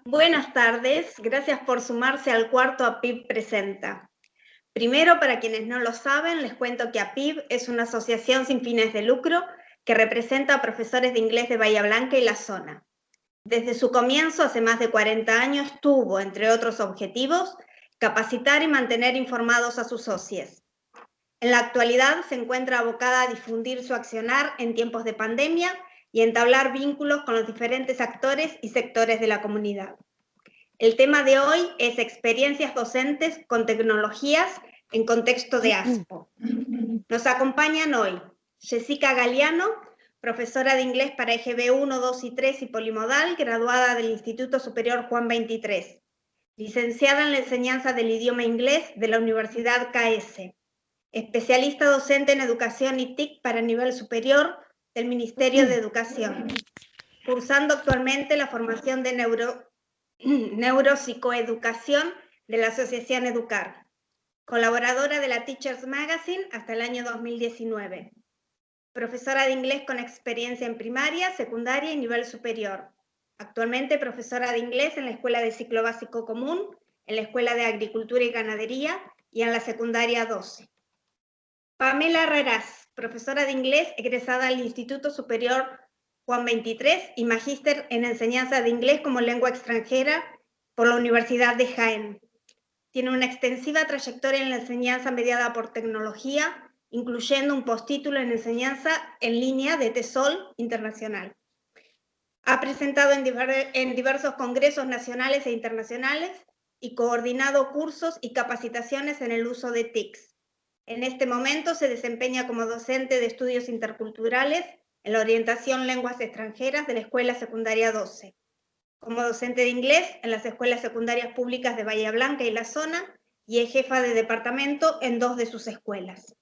Buenas tardes, gracias por sumarse al cuarto APIB Presenta. Primero, para quienes no lo saben, les cuento que APIB es una asociación sin fines de lucro que representa a profesores de inglés de Bahía Blanca y la zona. Desde su comienzo, hace más de 40 años, tuvo, entre otros objetivos, capacitar y mantener informados a sus socios. En la actualidad se encuentra abocada a difundir su accionar en tiempos de pandemia y entablar vínculos con los diferentes actores y sectores de la comunidad. El tema de hoy es experiencias docentes con tecnologías en contexto de ASPO. Nos acompañan hoy Jessica Galiano, profesora de inglés para EGB 1, 2 y 3 y polimodal, graduada del Instituto Superior Juan 23, licenciada en la enseñanza del idioma inglés de la Universidad KS, especialista docente en educación y TIC para nivel superior del Ministerio de Educación, cursando actualmente la formación de neuropsicoeducación de la Asociación Educar, colaboradora de la Teachers Magazine hasta el año 2019, profesora de inglés con experiencia en primaria, secundaria y nivel superior, actualmente profesora de inglés en la Escuela de Ciclo Básico Común, en la Escuela de Agricultura y Ganadería y en la Secundaria 12. Pamela Raraz, profesora de inglés egresada al Instituto Superior Juan 23 y magíster en enseñanza de inglés como lengua extranjera por la Universidad de Jaén. Tiene una extensiva trayectoria en la enseñanza mediada por tecnología, incluyendo un postítulo en enseñanza en línea de TESOL Internacional. Ha presentado en diversos congresos nacionales e internacionales y coordinado cursos y capacitaciones en el uso de TICs. En este momento se desempeña como docente de estudios interculturales en la orientación lenguas extranjeras de la Escuela Secundaria 12, como docente de inglés en las escuelas secundarias públicas de Bahía Blanca y la zona, y es jefa de departamento en 2 de sus escuelas.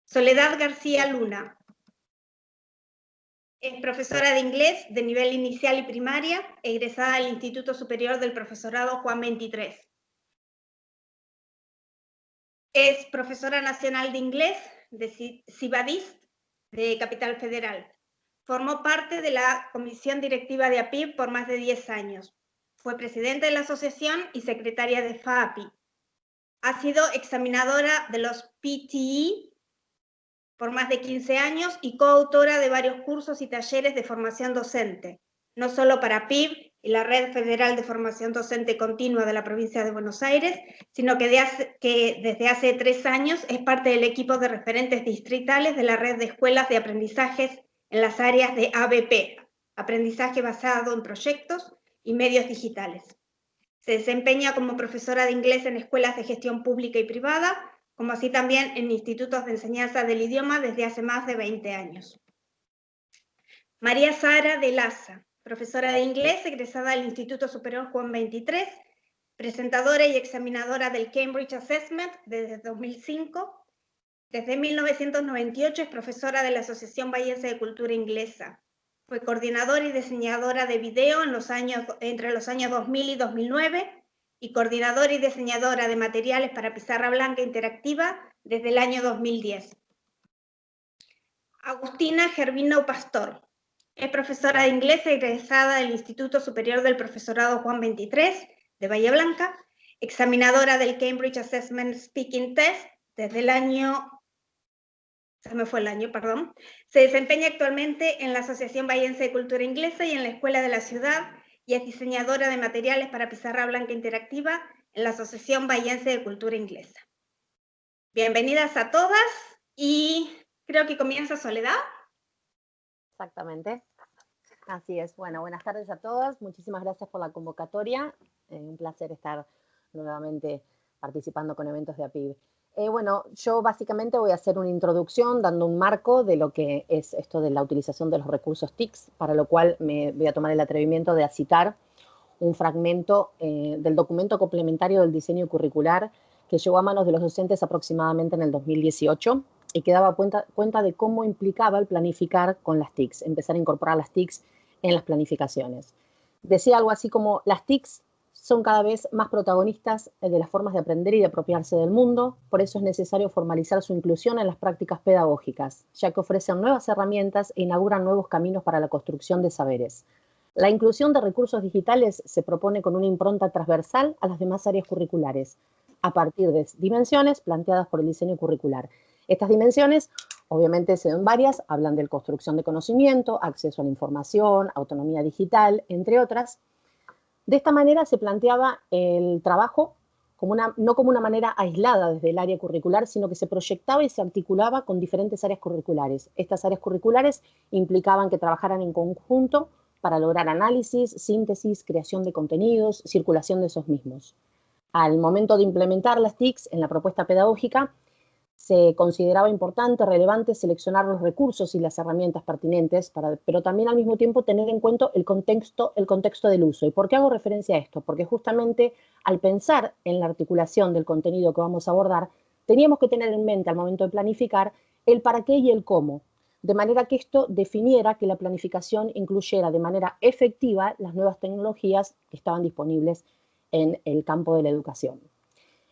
Soledad García Luna es profesora de inglés de nivel inicial y primaria, egresada al Instituto Superior del Profesorado Juan 23. Es profesora nacional de inglés de Cibadist de Capital Federal. Formó parte de la comisión directiva de APIB por más de 10 años. Fue presidenta de la asociación y secretaria de FAAPI. Ha sido examinadora de los PTE por más de 15 años y coautora de varios cursos y talleres de formación docente, no solo para APIB y la Red Federal de Formación Docente Continua de la provincia de Buenos Aires, sino que desde hace 3 años es parte del equipo de referentes distritales de la red de escuelas de aprendizajes en las áreas de ABP, aprendizaje basado en proyectos y medios digitales. Se desempeña como profesora de inglés en escuelas de gestión pública y privada, como así también en institutos de enseñanza del idioma desde hace más de 20 años. María Sara de Laza, profesora de inglés egresada del Instituto Superior Juan 23, presentadora y examinadora del Cambridge Assessment desde 2005. Desde 1998 es profesora de la Asociación Bahiense de Cultura Inglesa. Fue coordinadora y diseñadora de video entre los años 2000 y 2009 y coordinadora y diseñadora de materiales para pizarra blanca interactiva desde el año 2010. Agustina Gervino Pastor es profesora de inglés egresada del Instituto Superior del Profesorado Juan 23 de Bahía Blanca, examinadora del Cambridge Assessment Speaking Test desde el año... Se desempeña actualmente en la Asociación Bahiense de Cultura Inglesa y en la Escuela de la Ciudad, y es diseñadora de materiales para pizarra blanca interactiva en la Asociación Bahiense de Cultura Inglesa. Bienvenidas a todas, y creo que comienza Soledad. Exactamente, así es. Bueno, buenas tardes a todas, muchísimas gracias por la convocatoria, un placer estar nuevamente participando con eventos de APIB. Bueno, yo básicamente voy a hacer una introducción dando un marco de lo que es esto de la utilización de los recursos TICs, para lo cual me voy a tomar el atrevimiento de citar un fragmento del documento complementario del diseño curricular que llegó a manos de los docentes aproximadamente en el 2018 y que daba cuenta de cómo implicaba el planificar con las TICs, empezar a incorporar las TICs en las planificaciones. Decía algo así como: las TICs son cada vez más protagonistas de las formas de aprender y de apropiarse del mundo, por eso es necesario formalizar su inclusión en las prácticas pedagógicas, ya que ofrecen nuevas herramientas e inauguran nuevos caminos para la construcción de saberes. La inclusión de recursos digitales se propone con una impronta transversal a las demás áreas curriculares, a partir de dimensiones planteadas por el diseño curricular. Estas dimensiones, obviamente, son varias, hablan de construcción de conocimiento, acceso a la información, autonomía digital, entre otras. De esta manera se planteaba el trabajo no como una manera aislada desde el área curricular, sino que se proyectaba y se articulaba con diferentes áreas curriculares. Estas áreas curriculares implicaban que trabajaran en conjunto para lograr análisis, síntesis, creación de contenidos, circulación de esos mismos. Al momento de implementar las TICs en la propuesta pedagógica, se consideraba importante, relevante seleccionar los recursos y las herramientas pertinentes, pero también al mismo tiempo tener en cuenta el contexto del uso. ¿Y por qué hago referencia a esto? Porque justamente al pensar en la articulación del contenido que vamos a abordar, teníamos que tener en mente al momento de planificar el para qué y el cómo, de manera que esto definiera que la planificación incluyera de manera efectiva las nuevas tecnologías que estaban disponibles en el campo de la educación.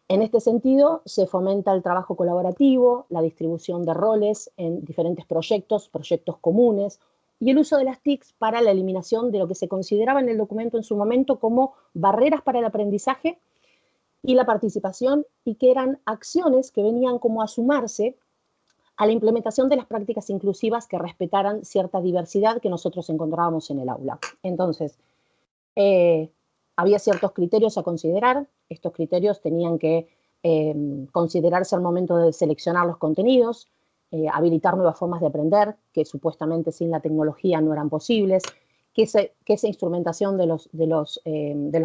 En este sentido, se fomenta el trabajo colaborativo, la distribución de roles en diferentes proyectos comunes, y el uso de las TICs para la eliminación de lo que se consideraba en el documento en su momento como barreras para el aprendizaje y la participación, y que eran acciones que venían como a sumarse a la implementación de las prácticas inclusivas que respetaran cierta diversidad que nosotros encontrábamos en el aula. Entonces, había ciertos criterios a considerar. Estos criterios tenían que considerarse al momento de seleccionar los contenidos, habilitar nuevas formas de aprender, que supuestamente sin la tecnología no eran posibles, que esa instrumentación de los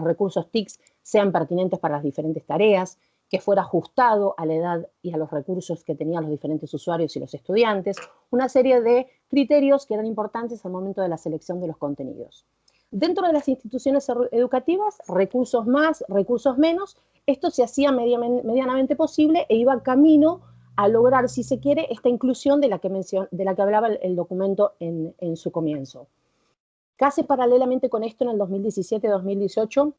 recursos TICs sean pertinentes para las diferentes tareas, que fuera ajustado a la edad y a los recursos que tenían los diferentes usuarios y los estudiantes, una serie de criterios que eran importantes al momento de la selección de los contenidos. Dentro de las instituciones educativas, recursos más, recursos menos, esto se hacía medianamente posible e iba camino a lograr, si se quiere, esta inclusión de la que hablaba el documento en su comienzo. Casi paralelamente con esto, en el 2017-2018,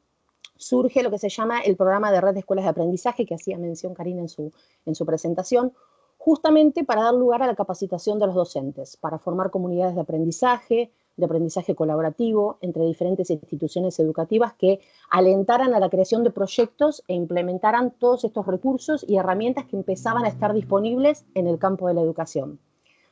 surge lo que se llama el programa de red de escuelas de aprendizaje, que hacía mención Karina en su presentación, justamente para dar lugar a la capacitación de los docentes, para formar comunidades de aprendizaje colaborativo entre diferentes instituciones educativas que alentaran a la creación de proyectos e implementaran todos estos recursos y herramientas que empezaban a estar disponibles en el campo de la educación.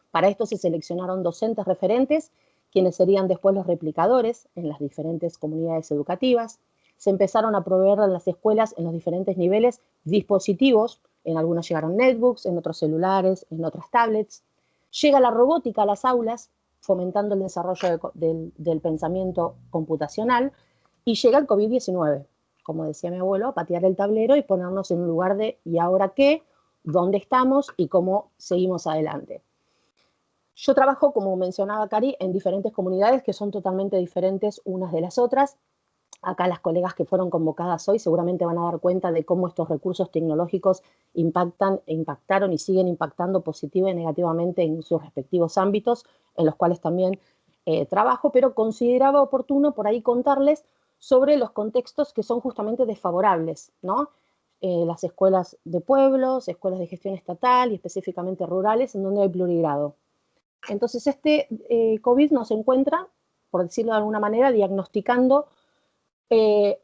Para esto se seleccionaron docentes referentes, quienes serían después los replicadores en las diferentes comunidades educativas. Se empezaron a proveer en las escuelas en los diferentes niveles dispositivos, en algunos llegaron netbooks, en otros celulares, en otras tablets. Llega la robótica a las aulas, fomentando el desarrollo del pensamiento computacional, y llega el COVID-19, como decía mi abuelo, a patear el tablero y ponernos en un lugar de ¿y ahora qué?, ¿dónde estamos y cómo seguimos adelante? Yo trabajo, como mencionaba Cari, en diferentes comunidades que son totalmente diferentes unas de las otras. Acá las colegas que fueron convocadas hoy seguramente van a dar cuenta de cómo estos recursos tecnológicos impactaron y siguen impactando positiva y negativamente en sus respectivos ámbitos, en los cuales también trabajo, pero consideraba oportuno por ahí contarles sobre los contextos que son justamente desfavorables, ¿no? Las escuelas de pueblos, escuelas de gestión estatal y específicamente rurales, en donde hay plurigrado. Entonces, este COVID nos encuentra, por decirlo de alguna manera, diagnosticando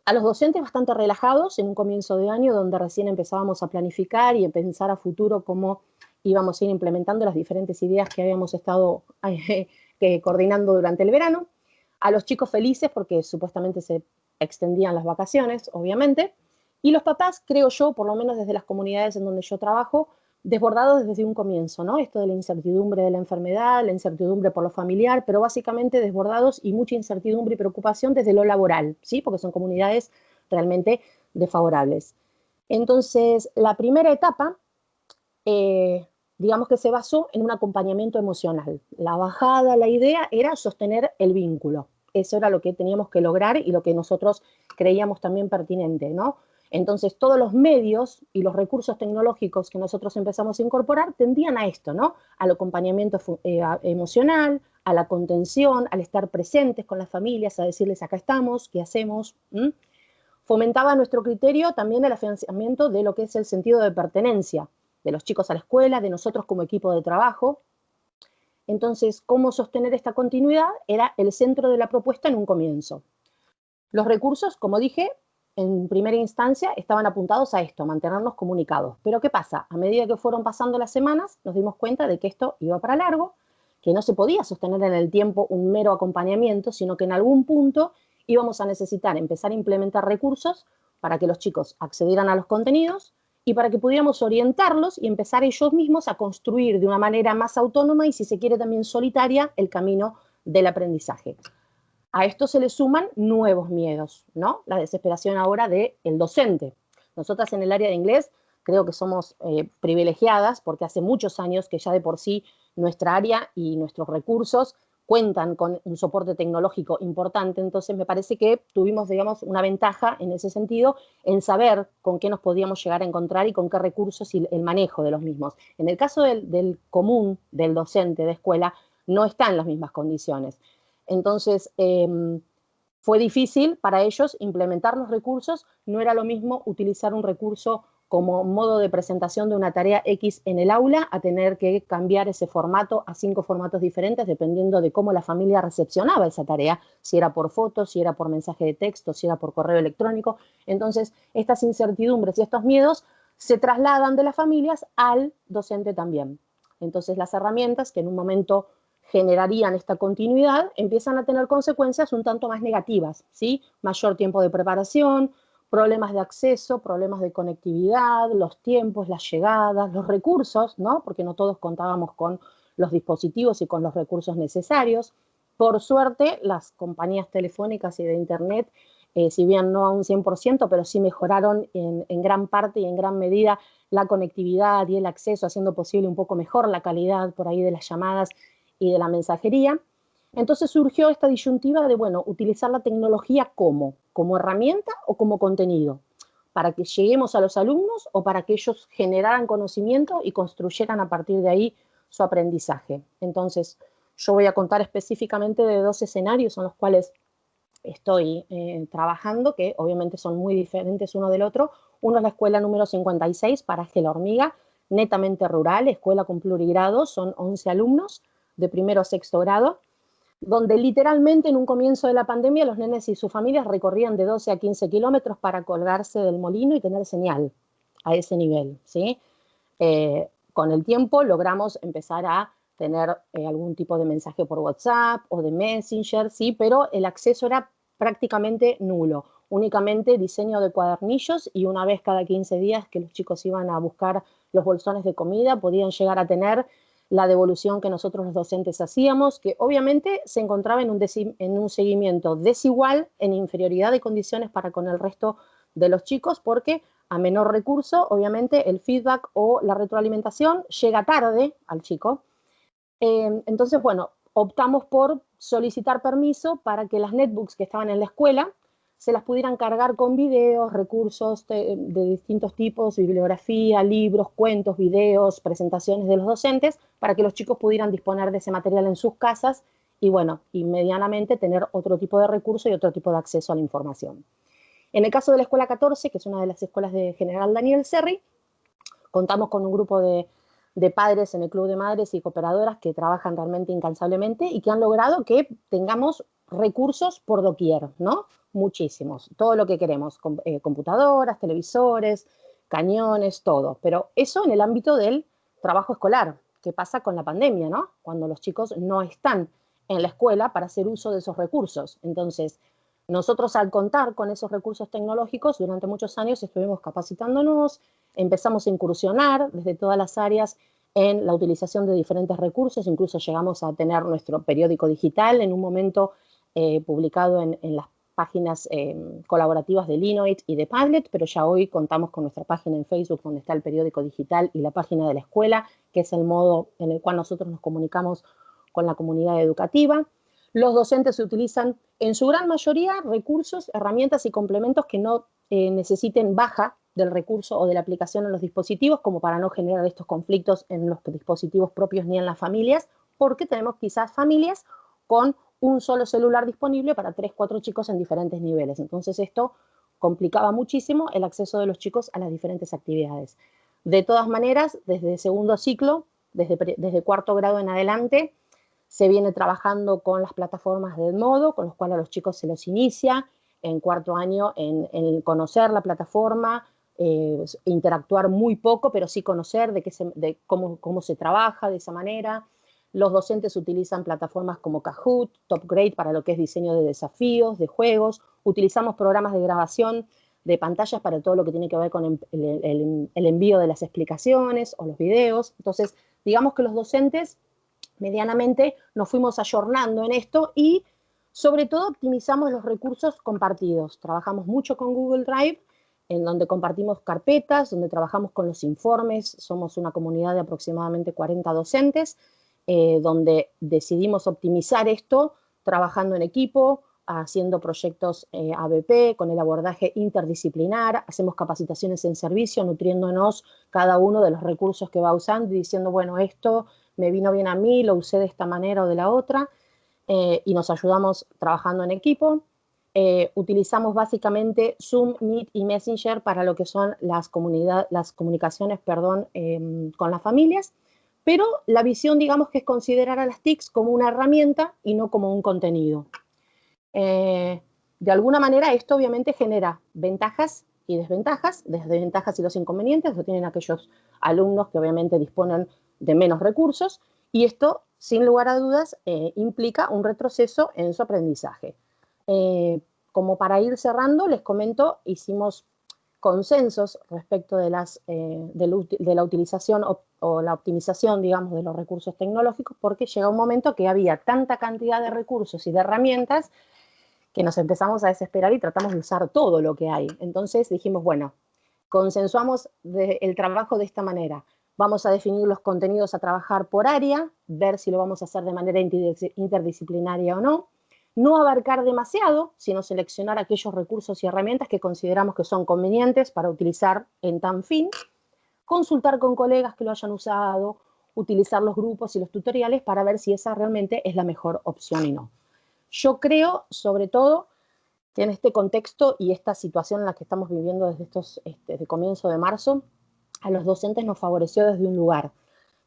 a los docentes bastante relajados en un comienzo de año donde recién empezábamos a planificar y a pensar a futuro cómo íbamos a ir implementando las diferentes ideas que habíamos estado coordinando durante el verano. A los chicos felices porque supuestamente se extendían las vacaciones, obviamente. Y los papás, creo yo, por lo menos desde las comunidades en donde yo trabajo, desbordados desde un comienzo, ¿no? Esto de la incertidumbre de la enfermedad, la incertidumbre por lo familiar, pero básicamente desbordados y mucha incertidumbre y preocupación desde lo laboral, ¿sí? Porque son comunidades realmente desfavorables. Entonces, la primera etapa, digamos que se basó en un acompañamiento emocional. La bajada, la idea era sostener el vínculo. Eso era lo que teníamos que lograr y lo que nosotros creíamos también pertinente, ¿no? Entonces, todos los medios y los recursos tecnológicos que nosotros empezamos a incorporar tendían a esto, ¿no? Al acompañamiento emocional, a la contención, al estar presentes con las familias, a decirles acá estamos, qué hacemos. Fomentaba nuestro criterio también el afianzamiento de lo que es el sentido de pertenencia de los chicos a la escuela, de nosotros como equipo de trabajo. Entonces, ¿cómo sostener esta continuidad? Era el centro de la propuesta en un comienzo. Los recursos, como dije, en primera instancia estaban apuntados a esto, mantenernos comunicados. Pero ¿qué pasa? A medida que fueron pasando las semanas, nos dimos cuenta de que esto iba para largo, que no se podía sostener en el tiempo un mero acompañamiento, sino que en algún punto íbamos a necesitar empezar a implementar recursos para que los chicos accedieran a los contenidos y para que pudiéramos orientarlos y empezar ellos mismos a construir de una manera más autónoma y, si se quiere, también solitaria, el camino del aprendizaje. A esto se le suman nuevos miedos, ¿no? La desesperación ahora del docente. Nosotras en el área de inglés creo que somos privilegiadas porque hace muchos años que ya de por sí nuestra área y nuestros recursos cuentan con un soporte tecnológico importante, entonces me parece que tuvimos, digamos, una ventaja en ese sentido en saber con qué nos podíamos llegar a encontrar y con qué recursos y el manejo de los mismos. En el caso del común, del docente de escuela, no está en las mismas condiciones. Entonces, fue difícil para ellos implementar los recursos, no era lo mismo utilizar un recurso como modo de presentación de una tarea X en el aula a tener que cambiar ese formato a 5 formatos diferentes dependiendo de cómo la familia recepcionaba esa tarea, si era por foto, si era por mensaje de texto, si era por correo electrónico. Entonces, estas incertidumbres y estos miedos se trasladan de las familias al docente también. Entonces, las herramientas que en un momento generarían esta continuidad empiezan a tener consecuencias un tanto más negativas, ¿sí? Mayor tiempo de preparación, problemas de acceso, problemas de conectividad, los tiempos, las llegadas, los recursos, ¿no? Porque no todos contábamos con los dispositivos y con los recursos necesarios. Por suerte, las compañías telefónicas y de internet, si bien no a un 100%, pero sí mejoraron en gran parte y en gran medida la conectividad y el acceso, haciendo posible un poco mejor la calidad por ahí de las llamadas y de la mensajería. Entonces surgió esta disyuntiva de, bueno, utilizar la tecnología como herramienta o como contenido, para que lleguemos a los alumnos o para que ellos generaran conocimiento y construyeran a partir de ahí su aprendizaje. Entonces, yo voy a contar específicamente de 2 escenarios en los cuales estoy trabajando, que obviamente son muy diferentes uno del otro. Uno es la escuela número 56, Paraje La Hormiga, netamente rural, escuela con plurigrado, son 11 alumnos de primero a sexto grado, donde literalmente en un comienzo de la pandemia los nenes y sus familias recorrían de 12 a 15 kilómetros para colgarse del molino y tener señal a ese nivel, ¿sí? Con el tiempo logramos empezar a tener algún tipo de mensaje por WhatsApp o de Messenger, ¿sí? Pero el acceso era prácticamente nulo, únicamente diseño de cuadernillos y una vez cada 15 días que los chicos iban a buscar los bolsones de comida podían llegar a tener la devolución que nosotros los docentes hacíamos, que obviamente se encontraba en un seguimiento desigual, en inferioridad de condiciones para con el resto de los chicos, porque a menor recurso, obviamente, el feedback o la retroalimentación llega tarde al chico. Entonces, bueno, optamos por solicitar permiso para que las netbooks que estaban en la escuela se las pudieran cargar con videos, recursos de distintos tipos, bibliografía, libros, cuentos, videos, presentaciones de los docentes, para que los chicos pudieran disponer de ese material en sus casas y, bueno, y medianamente tener otro tipo de recurso y otro tipo de acceso a la información. En el caso de la Escuela 14, que es una de las escuelas de General Daniel Serri, contamos con un grupo de padres en el Club de Madres y Cooperadoras que trabajan realmente incansablemente y que han logrado que tengamos recursos por doquier, ¿no? Muchísimos, todo lo que queremos, computadoras, televisores, cañones, todo. Pero eso en el ámbito del trabajo escolar. ¿Qué pasa con la pandemia, no? Cuando los chicos no están en la escuela para hacer uso de esos recursos. Entonces, nosotros al contar con esos recursos tecnológicos, durante muchos años estuvimos capacitándonos, empezamos a incursionar desde todas las áreas en la utilización de diferentes recursos, incluso llegamos a tener nuestro periódico digital en un momento publicado en las páginas colaborativas de Linoit y de Padlet, pero ya hoy contamos con nuestra página en Facebook donde está el periódico digital y la página de la escuela, que es el modo en el cual nosotros nos comunicamos con la comunidad educativa. Los docentes utilizan en su gran mayoría recursos, herramientas y complementos que no necesiten baja del recurso o de la aplicación en los dispositivos, como para no generar estos conflictos en los dispositivos propios ni en las familias, porque tenemos quizás familias con un solo celular disponible para 3, 4 chicos en diferentes niveles. Entonces esto complicaba muchísimo el acceso de los chicos a las diferentes actividades. De todas maneras, desde segundo ciclo, desde cuarto grado en adelante, Se viene trabajando con las plataformas de Edmodo, con los cuales a los chicos se los inicia en cuarto año en conocer la plataforma, interactuar muy poco, pero sí conocer de cómo se trabaja de esa manera. Los docentes utilizan plataformas como Kahoot, Top Grade para lo que es diseño de desafíos, de juegos. Utilizamos programas de grabación de pantallas para todo lo que tiene que ver con el envío de las explicaciones o los videos. Entonces, digamos que los docentes medianamente nos fuimos ayornando en esto y sobre todo optimizamos los recursos compartidos. Trabajamos mucho con Google Drive, en donde compartimos carpetas, donde trabajamos con los informes. Somos una comunidad de aproximadamente 40 docentes, donde decidimos optimizar esto trabajando en equipo, haciendo proyectos ABP con el abordaje interdisciplinar, hacemos capacitaciones en servicio, nutriéndonos cada uno de los recursos que va usando y diciendo, bueno, esto me vino bien a mí, lo usé de esta manera o de la otra, y nos ayudamos trabajando en equipo. Utilizamos básicamente Zoom, Meet y Messenger para lo que son las comunicaciones con las familias, pero la visión, digamos, que es considerar a las TICs como una herramienta y no como un contenido. De alguna manera esto obviamente genera ventajas y desventajas. Desventajas y los inconvenientes lo tienen aquellos alumnos que obviamente disponen de menos recursos, y esto, sin lugar a dudas, implica un retroceso en su aprendizaje. Como para ir cerrando, les comento, hicimos consensos respecto de la utilización o la optimización, digamos, de los recursos tecnológicos, porque llega un momento que había tanta cantidad de recursos y de herramientas que nos empezamos a desesperar y tratamos de usar todo lo que hay. Entonces dijimos, bueno, consensuamos el trabajo de esta manera. Vamos a definir los contenidos a trabajar por área, ver si lo vamos a hacer de manera interdisciplinaria o no. No abarcar demasiado, sino seleccionar aquellos recursos y herramientas que consideramos que son convenientes para utilizar en tan fin. Consultar con colegas que lo hayan usado, utilizar los grupos y los tutoriales para ver si esa realmente es la mejor opción y no. Yo creo, sobre todo, que en este contexto y esta situación en la que estamos viviendo desde comienzo de marzo, a los docentes nos favoreció desde un lugar.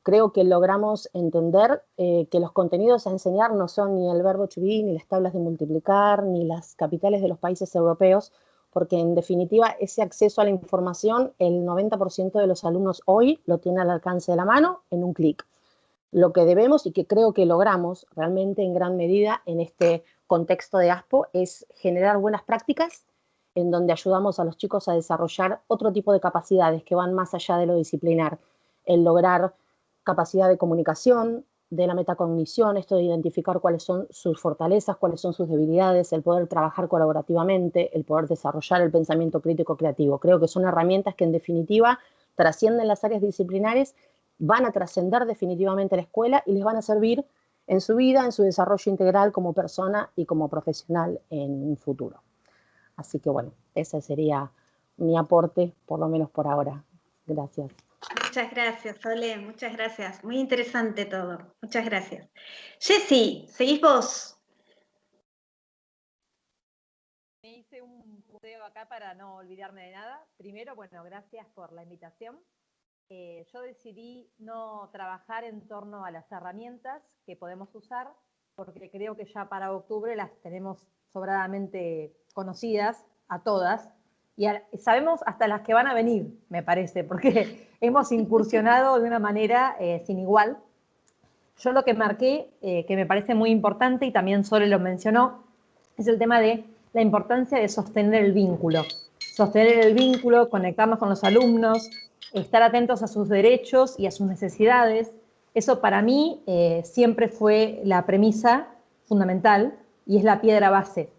Creo que logramos entender que los contenidos a enseñar no son ni el verbo to be, ni las tablas de multiplicar, ni las capitales de los países europeos, porque en definitiva ese acceso a la información, el 90% de los alumnos hoy lo tiene al alcance de la mano en un clic. Lo que debemos y que creo que logramos realmente en gran medida en este contexto de ASPO es generar buenas prácticas en donde ayudamos a los chicos a desarrollar otro tipo de capacidades que van más allá de lo disciplinar, el lograr capacidad de comunicación, de la metacognición, esto de identificar cuáles son sus fortalezas, cuáles son sus debilidades, el poder trabajar colaborativamente, el poder desarrollar el pensamiento crítico creativo. Creo que son herramientas que en definitiva trascienden las áreas disciplinares, van a trascender definitivamente la escuela y les van a servir en su vida, en su desarrollo integral como persona y como profesional en un futuro. Así que bueno, ese sería mi aporte, por lo menos por ahora. Gracias. Muchas gracias, Sole, muchas gracias. Muy interesante todo. Muchas gracias. Jessy, ¿seguís vos? Me hice un puteo acá para no olvidarme de nada. Primero, bueno, gracias por la invitación. Yo decidí no trabajar en torno a las herramientas que podemos usar, porque creo que ya para octubre las tenemos sobradamente conocidas a todas, y sabemos hasta las que van a venir, me parece, porque hemos incursionado de una manera sin igual. Yo lo que marqué, que me parece muy importante, y también Sole lo mencionó, es el tema de la importancia de sostener el vínculo. Sostener el vínculo, conectarnos con los alumnos, estar atentos a sus derechos y a sus necesidades. Eso para mí siempre fue la premisa fundamental y es la piedra base.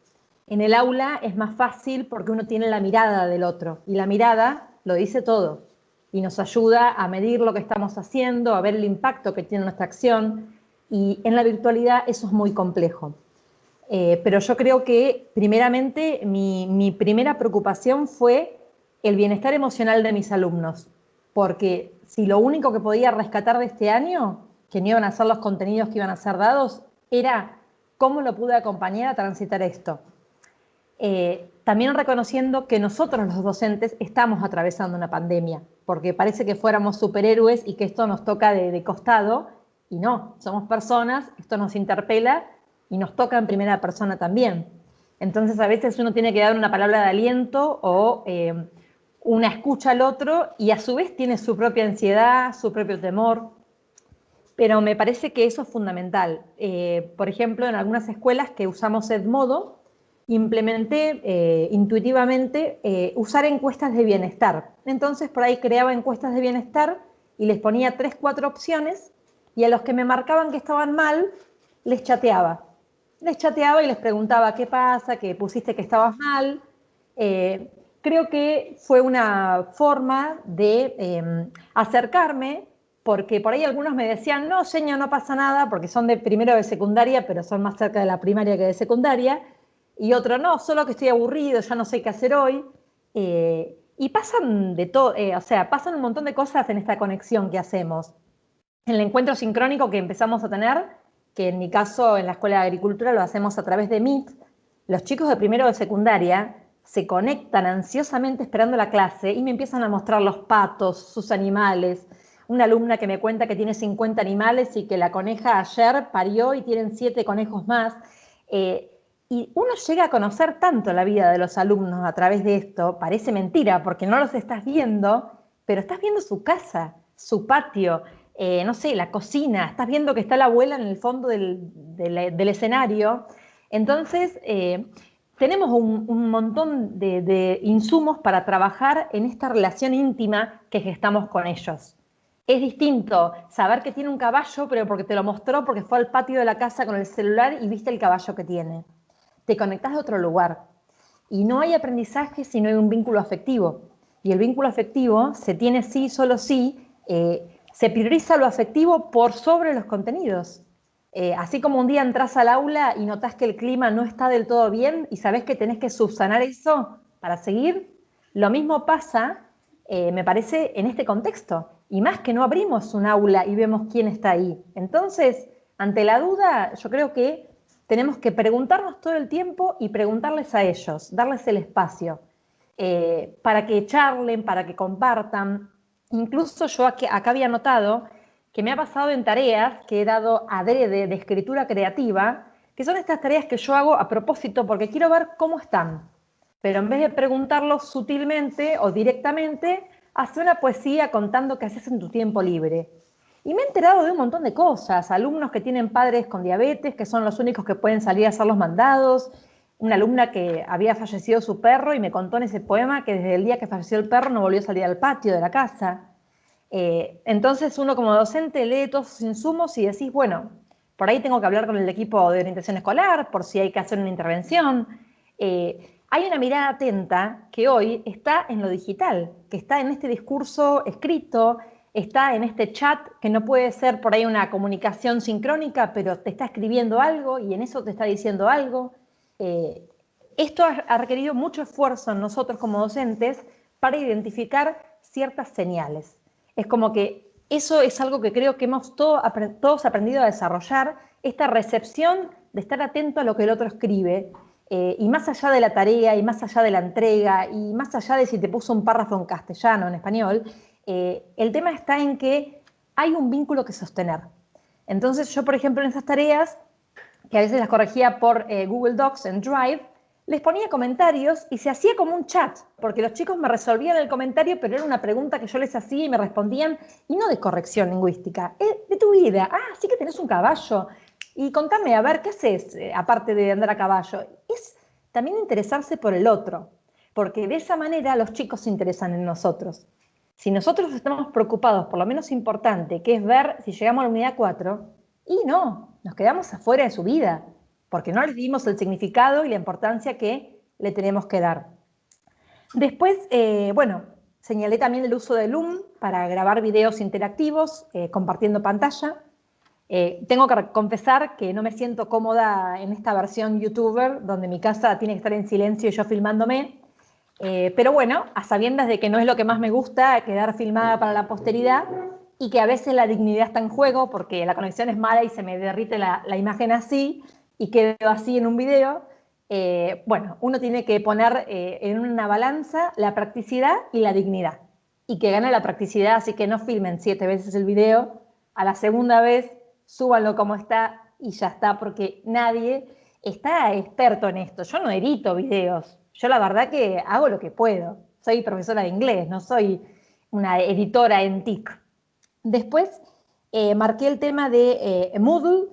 En el aula es más fácil porque uno tiene la mirada del otro, y la mirada lo dice todo y nos ayuda a medir lo que estamos haciendo, a ver el impacto que tiene nuestra acción, y en la virtualidad eso es muy complejo. Pero yo creo que primeramente mi primera preocupación fue el bienestar emocional de mis alumnos, porque si lo único que podía rescatar de este año, que no iban a ser los contenidos que iban a ser dados, era cómo lo pude acompañar a transitar esto. También reconociendo que nosotros los docentes estamos atravesando una pandemia, porque parece que fuéramos superhéroes y que esto nos toca de costado, Y no, somos personas, esto nos interpela y nos toca en primera persona también. Entonces a veces uno tiene que dar una palabra de aliento o una escucha al otro y a su vez tiene su propia ansiedad, su propio temor. Pero me parece que eso es fundamental. Por ejemplo, en algunas escuelas que usamos Edmodo, implementé intuitivamente usar encuestas de bienestar. Entonces por ahí creaba encuestas de bienestar y les ponía 3, 4 opciones y a los que me marcaban que estaban mal, les chateaba. Les chateaba y les preguntaba qué pasa, que pusiste que estabas mal. Creo que fue una forma de acercarme, porque por ahí algunos me decían, no, señor, no pasa nada, porque son de primero de secundaria, pero son más cerca de la primaria que de secundaria, y otro, no, solo que estoy aburrido, ya no sé qué hacer hoy. Y pasan de todo, o sea, pasan un montón de cosas en esta conexión que hacemos. En el encuentro sincrónico que empezamos a tener, que en mi caso en la Escuela de Agricultura lo hacemos a través de Meet, los chicos de primero de secundaria se conectan ansiosamente esperando la clase y me empiezan a mostrar los patos, sus animales. Una alumna que me cuenta que tiene 50 animales y que la coneja ayer parió y tienen 7 conejos más. Y uno llega a conocer tanto la vida de los alumnos a través de esto, parece mentira porque no los estás viendo, pero estás viendo su casa, su patio, no sé, la cocina, estás viendo que está la abuela en el fondo del escenario. Entonces, tenemos un montón de insumos para trabajar en esta relación íntima que gestamos con ellos. Es distinto saber que tiene un caballo, pero porque te lo mostró, porque fue al patio de la casa con el celular y viste el caballo que tiene. Te conectás de otro lugar. Y no hay aprendizaje si no hay un vínculo afectivo. Y el vínculo afectivo se tiene sí, solo sí, se prioriza lo afectivo por sobre los contenidos. Así como un día entras al aula y notás que el clima no está del todo bien y sabés que tenés que subsanar eso para seguir, lo mismo pasa, me parece, en este contexto. Y más que no abrimos un aula y vemos quién está ahí. Entonces, ante la duda, yo creo que tenemos que preguntarnos todo el tiempo y preguntarles a ellos, darles el espacio para que charlen, para que compartan. Incluso yo acá había notado que me ha pasado en tareas que he dado adrede de escritura creativa, que son estas tareas que yo hago a propósito porque quiero ver cómo están. Pero en vez de preguntarlos sutilmente o directamente, hace una poesía contando qué haces en tu tiempo libre. Y me he enterado de un montón de cosas, alumnos que tienen padres con diabetes, que son los únicos que pueden salir a hacer los mandados, una alumna que había fallecido su perro y me contó en ese poema que desde el día que falleció el perro no volvió a salir al patio de la casa. Entonces uno como docente lee todos sus insumos y decís, bueno, por ahí tengo que hablar con el equipo de orientación escolar, por si hay que hacer una intervención. Hay una mirada atenta que hoy está en lo digital, que está en este discurso escrito, está en este chat que no puede ser por ahí una comunicación sincrónica, pero te está escribiendo algo y en eso te está diciendo algo. Esto ha requerido mucho esfuerzo en nosotros como docentes para identificar ciertas señales. Es como que eso es algo que creo que hemos todos aprendido a desarrollar, esta recepción de estar atento a lo que el otro escribe, y más allá de la tarea, y más allá de la entrega, y más allá de si te puso un párrafo en castellano o en español, el tema está en que hay un vínculo que sostener. Entonces yo, por ejemplo, en esas tareas, que a veces las corregía por Google Docs en Drive, les ponía comentarios y se hacía como un chat, porque los chicos me resolvían el comentario, pero era una pregunta que yo les hacía y me respondían, y no de corrección lingüística, de tu vida. Ah, sí que tenés un caballo. Y contame, a ver, ¿qué haces aparte de andar a caballo? Es también interesarse por el otro, porque de esa manera los chicos se interesan en nosotros. Si nosotros estamos preocupados por lo menos importante, que es ver si llegamos a la unidad 4, y no, nos quedamos afuera de su vida, porque no les dimos el significado y la importancia que le tenemos que dar. Después, bueno, señalé también el uso de Loom para grabar videos interactivos, compartiendo pantalla. Tengo que confesar que no me siento cómoda en esta versión youtuber, donde mi casa tiene que estar en silencio y yo filmándome. Pero bueno, a sabiendas de que no es lo que más me gusta, quedar filmada para la posteridad, y que a veces la dignidad está en juego porque la conexión es mala y se me derrite la imagen así y quedo así en un video, bueno, uno tiene que poner en una balanza la practicidad y la dignidad, y que gane la practicidad, así que no filmen 7 veces el video, a la segunda vez súbanlo como está y ya está, porque nadie está experto en esto. Yo no edito videos, yo la verdad que hago lo que puedo. Soy profesora de inglés, no soy una editora en TIC. Después marqué el tema de Moodle,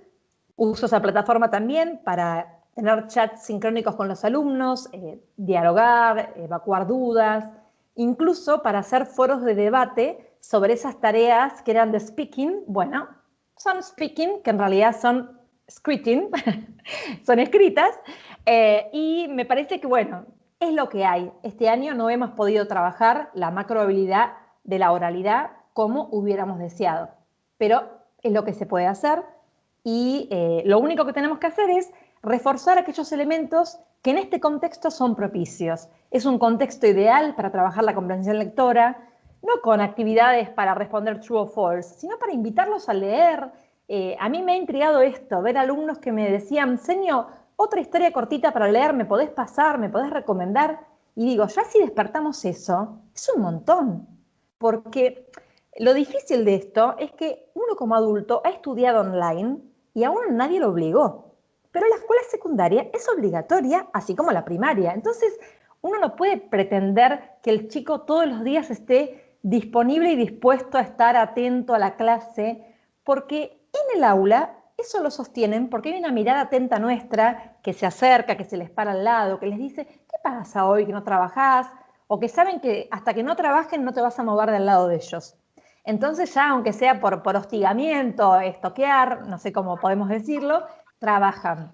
uso esa plataforma también para tener chats sincrónicos con los alumnos, dialogar, evacuar dudas, incluso para hacer foros de debate sobre esas tareas que eran de speaking. Bueno, son speaking, que en realidad son scripting, son escritas, y me parece que, bueno, es lo que hay. Este año no hemos podido trabajar la macrohabilidad de la oralidad como hubiéramos deseado, pero es lo que se puede hacer y lo único que tenemos que hacer es reforzar aquellos elementos que en este contexto son propicios. Es un contexto ideal para trabajar la comprensión lectora, no con actividades para responder true o false, sino para invitarlos a leer. A mí me ha intrigado esto, ver alumnos que me decían, Senio, otra historia cortita para leer, ¿me podés pasar? ¿Me podés recomendar? Y digo, ya si despertamos eso, es un montón, porque lo difícil de esto es que uno como adulto ha estudiado online y aún nadie lo obligó. Pero la escuela secundaria es obligatoria, así como la primaria. Entonces, uno no puede pretender que el chico todos los días esté disponible y dispuesto a estar atento a la clase, porque en el aula eso lo sostienen porque hay una mirada atenta nuestra que se acerca, que se les para al lado, que les dice, ¿qué pasa hoy que no trabajás? O que saben que hasta que no trabajen no te vas a mover del lado de ellos. Entonces ya, aunque sea por hostigamiento, estoquear, no sé cómo podemos decirlo, trabajan.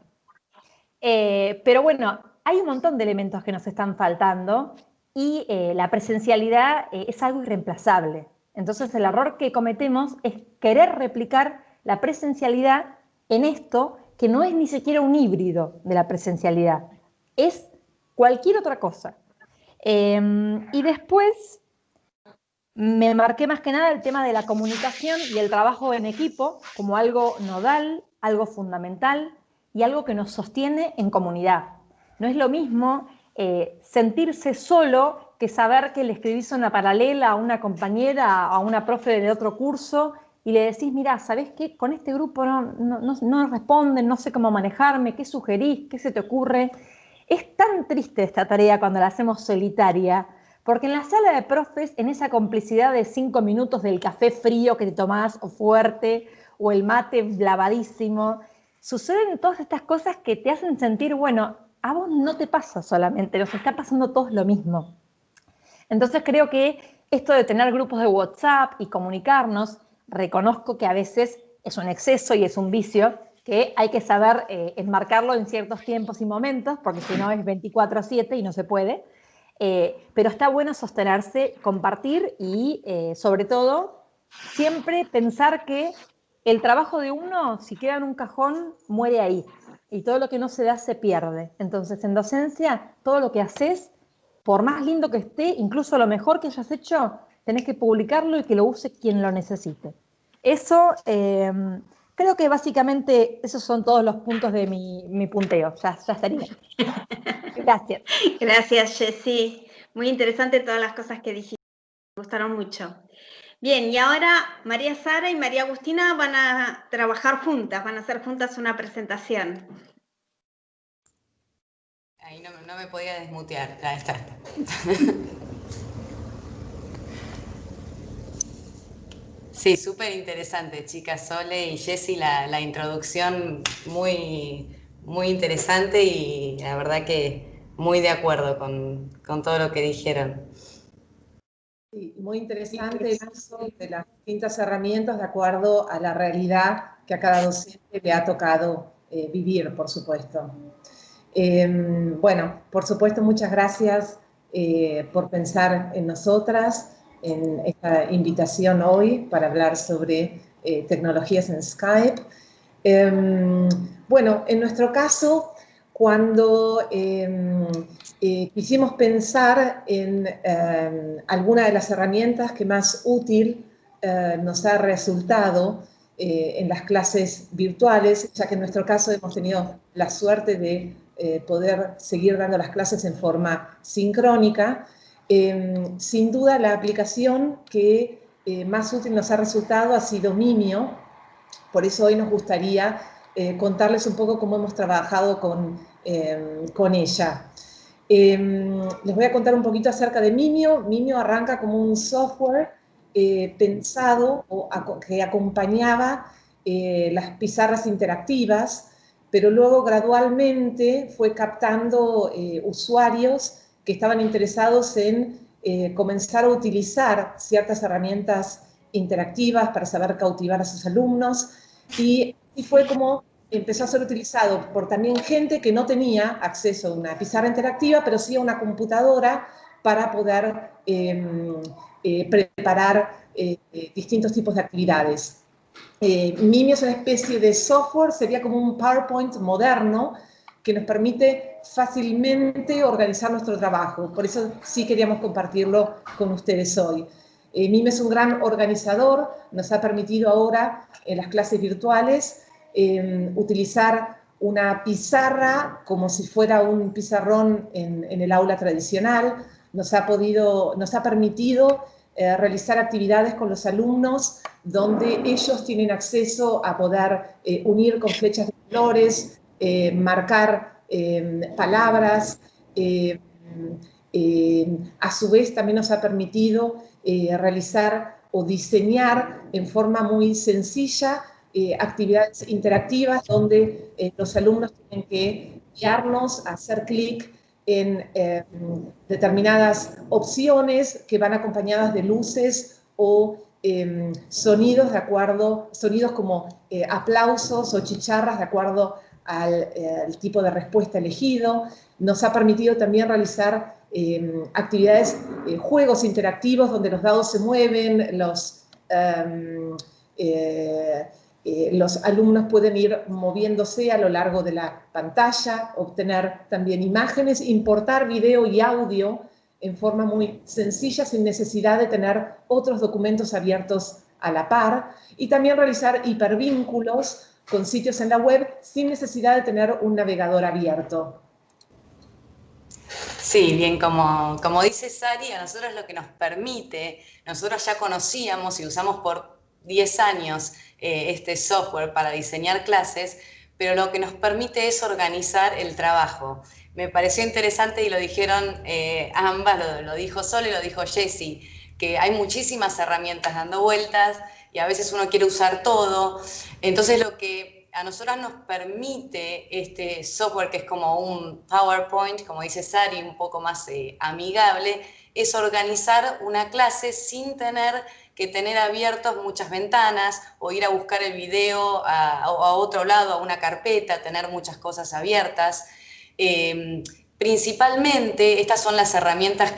Pero bueno, hay un montón de elementos que nos están faltando y la presencialidad es algo irreemplazable. Entonces el error que cometemos es querer replicar la presencialidad en esto que no es ni siquiera un híbrido de la presencialidad, es cualquier otra cosa. Y después me marqué más que nada el tema de la comunicación y el trabajo en equipo como algo nodal, algo fundamental y algo que nos sostiene en comunidad. No es lo mismo sentirse solo que saber que le escribís una paralela a una compañera, a una profe de otro curso y le decís, mira, ¿sabés qué? Con este grupo no responden, no sé cómo manejarme, ¿qué sugerís? ¿Qué se te ocurre? Es tan triste esta tarea cuando la hacemos solitaria, porque en la sala de profes, en esa complicidad de 5 minutos del café frío que te tomás o fuerte, o el mate lavadísimo, suceden todas estas cosas que te hacen sentir, bueno, a vos no te pasa solamente, nos está pasando todos lo mismo. Entonces creo que esto de tener grupos de WhatsApp y comunicarnos, reconozco que a veces es un exceso y es un vicio, que hay que saber enmarcarlo en ciertos tiempos y momentos, porque si no es 24/7 y no se puede. Pero está bueno sostenerse, compartir y sobre todo siempre pensar que el trabajo de uno, si queda en un cajón, muere ahí y todo lo que no se da se pierde. Entonces en docencia todo lo que haces, por más lindo que esté, incluso lo mejor que hayas hecho, tenés que publicarlo y que lo use quien lo necesite. Eso, creo que básicamente esos son todos los puntos de mi punteo, ya estaría. Gracias. Gracias, Jessy. Muy interesante todas las cosas que dijiste, me gustaron mucho. Bien, y ahora María Sara y María Agustina van a trabajar juntas, van a hacer juntas una presentación. Ahí no me podía desmutear, ahí está. Sí, súper interesante, chicas. Sole y Jessy, la introducción muy interesante y la verdad que muy de acuerdo con todo lo que dijeron. Sí, muy interesante el uso de las distintas herramientas de acuerdo a la realidad que a cada docente le ha tocado vivir, por supuesto. Bueno, por supuesto, muchas gracias por pensar en nosotras, en esta invitación hoy para hablar sobre tecnologías en Skype. Bueno, en nuestro caso, cuando quisimos pensar en alguna de las herramientas que más útil nos ha resultado en las clases virtuales, ya que en nuestro caso hemos tenido la suerte de poder seguir dando las clases en forma sincrónica, sin duda la aplicación que más útil nos ha resultado ha sido Mimio, Por eso hoy nos gustaría contarles un poco cómo hemos trabajado con ella. Les voy a contar un poquito acerca de Mimio. Mimio arranca como un software pensado que acompañaba las pizarras interactivas, pero luego gradualmente fue captando usuarios que estaban interesados en comenzar a utilizar ciertas herramientas interactivas para saber cautivar a sus alumnos, y fue como empezó a ser utilizado por también gente que no tenía acceso a una pizarra interactiva, pero sí a una computadora para poder preparar distintos tipos de actividades. Mimio es una especie de software, sería como un PowerPoint moderno que nos permite fácilmente organizar nuestro trabajo. Por eso sí queríamos compartirlo con ustedes hoy. Mimio es un gran organizador, nos ha permitido ahora en las clases virtuales utilizar una pizarra como si fuera un pizarrón en el aula tradicional. Nos ha permitido realizar actividades con los alumnos donde ellos tienen acceso a poder unir con flechas de colores, marcar palabras. A su vez también nos ha permitido realizar o diseñar en forma muy sencilla actividades interactivas donde los alumnos tienen que guiarnos a hacer clic en determinadas opciones que van acompañadas de luces o sonidos sonidos como aplausos o chicharras de acuerdo al tipo de respuesta elegido. Nos ha permitido también realizar actividades, juegos interactivos donde los dados se mueven, los alumnos pueden ir moviéndose a lo largo de la pantalla, obtener también imágenes, importar video y audio en forma muy sencilla sin necesidad de tener otros documentos abiertos a la par, y también realizar hipervínculos con sitios en la web sin necesidad de tener un navegador abierto. Sí, bien, como dice Sari, a nosotros lo que nos permite, nosotros ya conocíamos y usamos por 10 años este software para diseñar clases, pero lo que nos permite es organizar el trabajo. Me pareció interesante y lo dijeron ambas, lo dijo Sol y lo dijo Jessie, que hay muchísimas herramientas dando vueltas y a veces uno quiere usar todo. Entonces lo que a nosotras nos permite este software, que es como un PowerPoint, como dice Sari, un poco más amigable, es organizar una clase sin tener que tener abiertas muchas ventanas o ir a buscar el video a otro lado, a una carpeta, tener muchas cosas abiertas. Principalmente, estas son las herramientas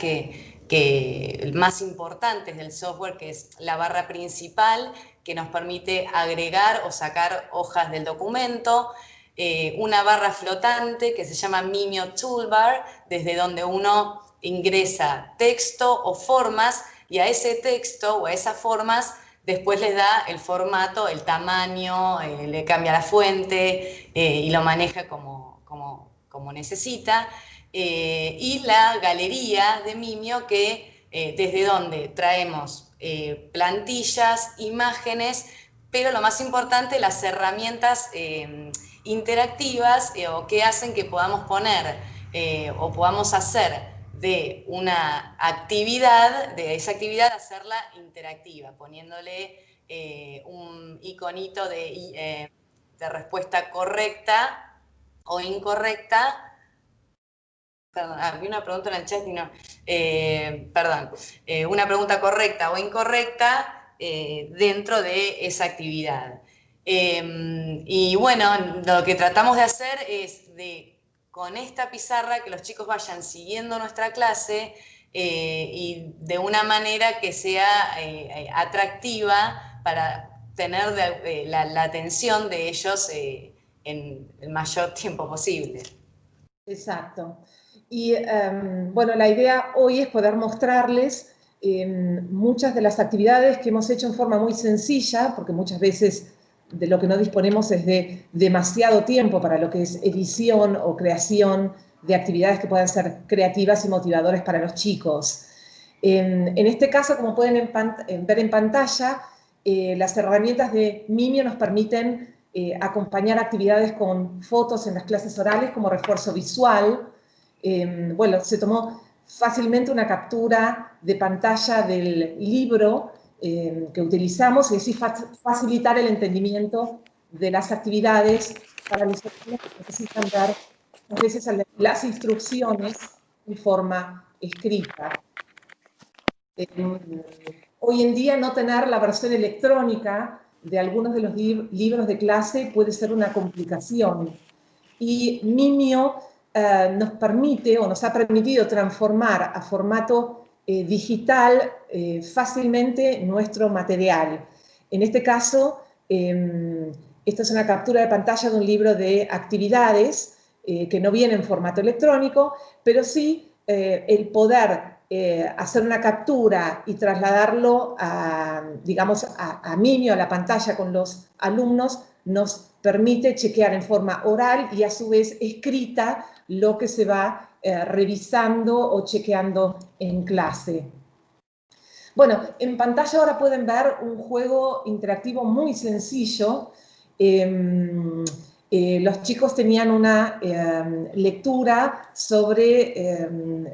más importantes del software, que es la barra principal, que nos permite agregar o sacar hojas del documento, una barra flotante que se llama Mimio Toolbar, desde donde uno ingresa texto o formas, y a ese texto o a esas formas después les da el formato, el tamaño, le cambia la fuente y lo maneja como necesita. Y la galería de Mimio, que desde donde traemos plantillas, imágenes, pero lo más importante, las herramientas interactivas o que hacen que podamos poner o podamos hacer de una actividad, de esa actividad hacerla interactiva, poniéndole un iconito de respuesta correcta o incorrecta. Perdón, había una pregunta en el chat y no. Una pregunta correcta o incorrecta dentro de esa actividad. Y bueno, lo que tratamos de hacer es con esta pizarra que los chicos vayan siguiendo nuestra clase y de una manera que sea atractiva para tener la atención de ellos en el mayor tiempo posible. Exacto. Y bueno, la idea hoy es poder mostrarles muchas de las actividades que hemos hecho en forma muy sencilla, porque muchas veces de lo que no disponemos es de demasiado tiempo para lo que es edición o creación de actividades que puedan ser creativas y motivadoras para los chicos. En este caso, como pueden ver en pantalla, Las herramientas de Mimio nos permiten acompañar actividades con fotos en las clases orales como refuerzo visual. Bueno, se tomó fácilmente una captura de pantalla del libro que utilizamos y así facilitar el entendimiento de las actividades para los alumnos que necesitan ver a veces las instrucciones en forma escrita. Hoy en día no tener la versión electrónica de algunos de los libros de clase puede ser una complicación. Y Mimio nos permite o nos ha permitido transformar a formato digital fácilmente nuestro material. En este caso, esta es una captura de pantalla de un libro de actividades que no viene en formato electrónico, pero sí el poder hacer una captura y trasladarlo digamos, a Mimio, a la pantalla con los alumnos, nos permite chequear en forma oral y a su vez escrita lo que se va revisando o chequeando en clase. Bueno, en pantalla ahora pueden ver un juego interactivo muy sencillo. Los chicos tenían una lectura sobre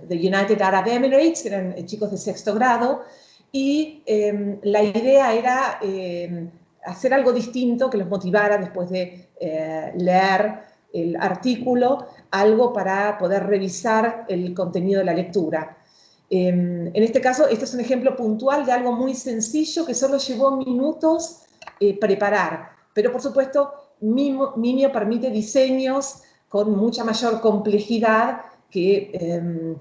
the United Arab Emirates, eran chicos de 6º grado, y la idea era hacer algo distinto que los motivara después de leer el artículo, algo para poder revisar el contenido de la lectura. En este caso, este es un ejemplo puntual de algo muy sencillo que solo llevó minutos preparar, pero por supuesto Mimio permite diseños con mucha mayor complejidad que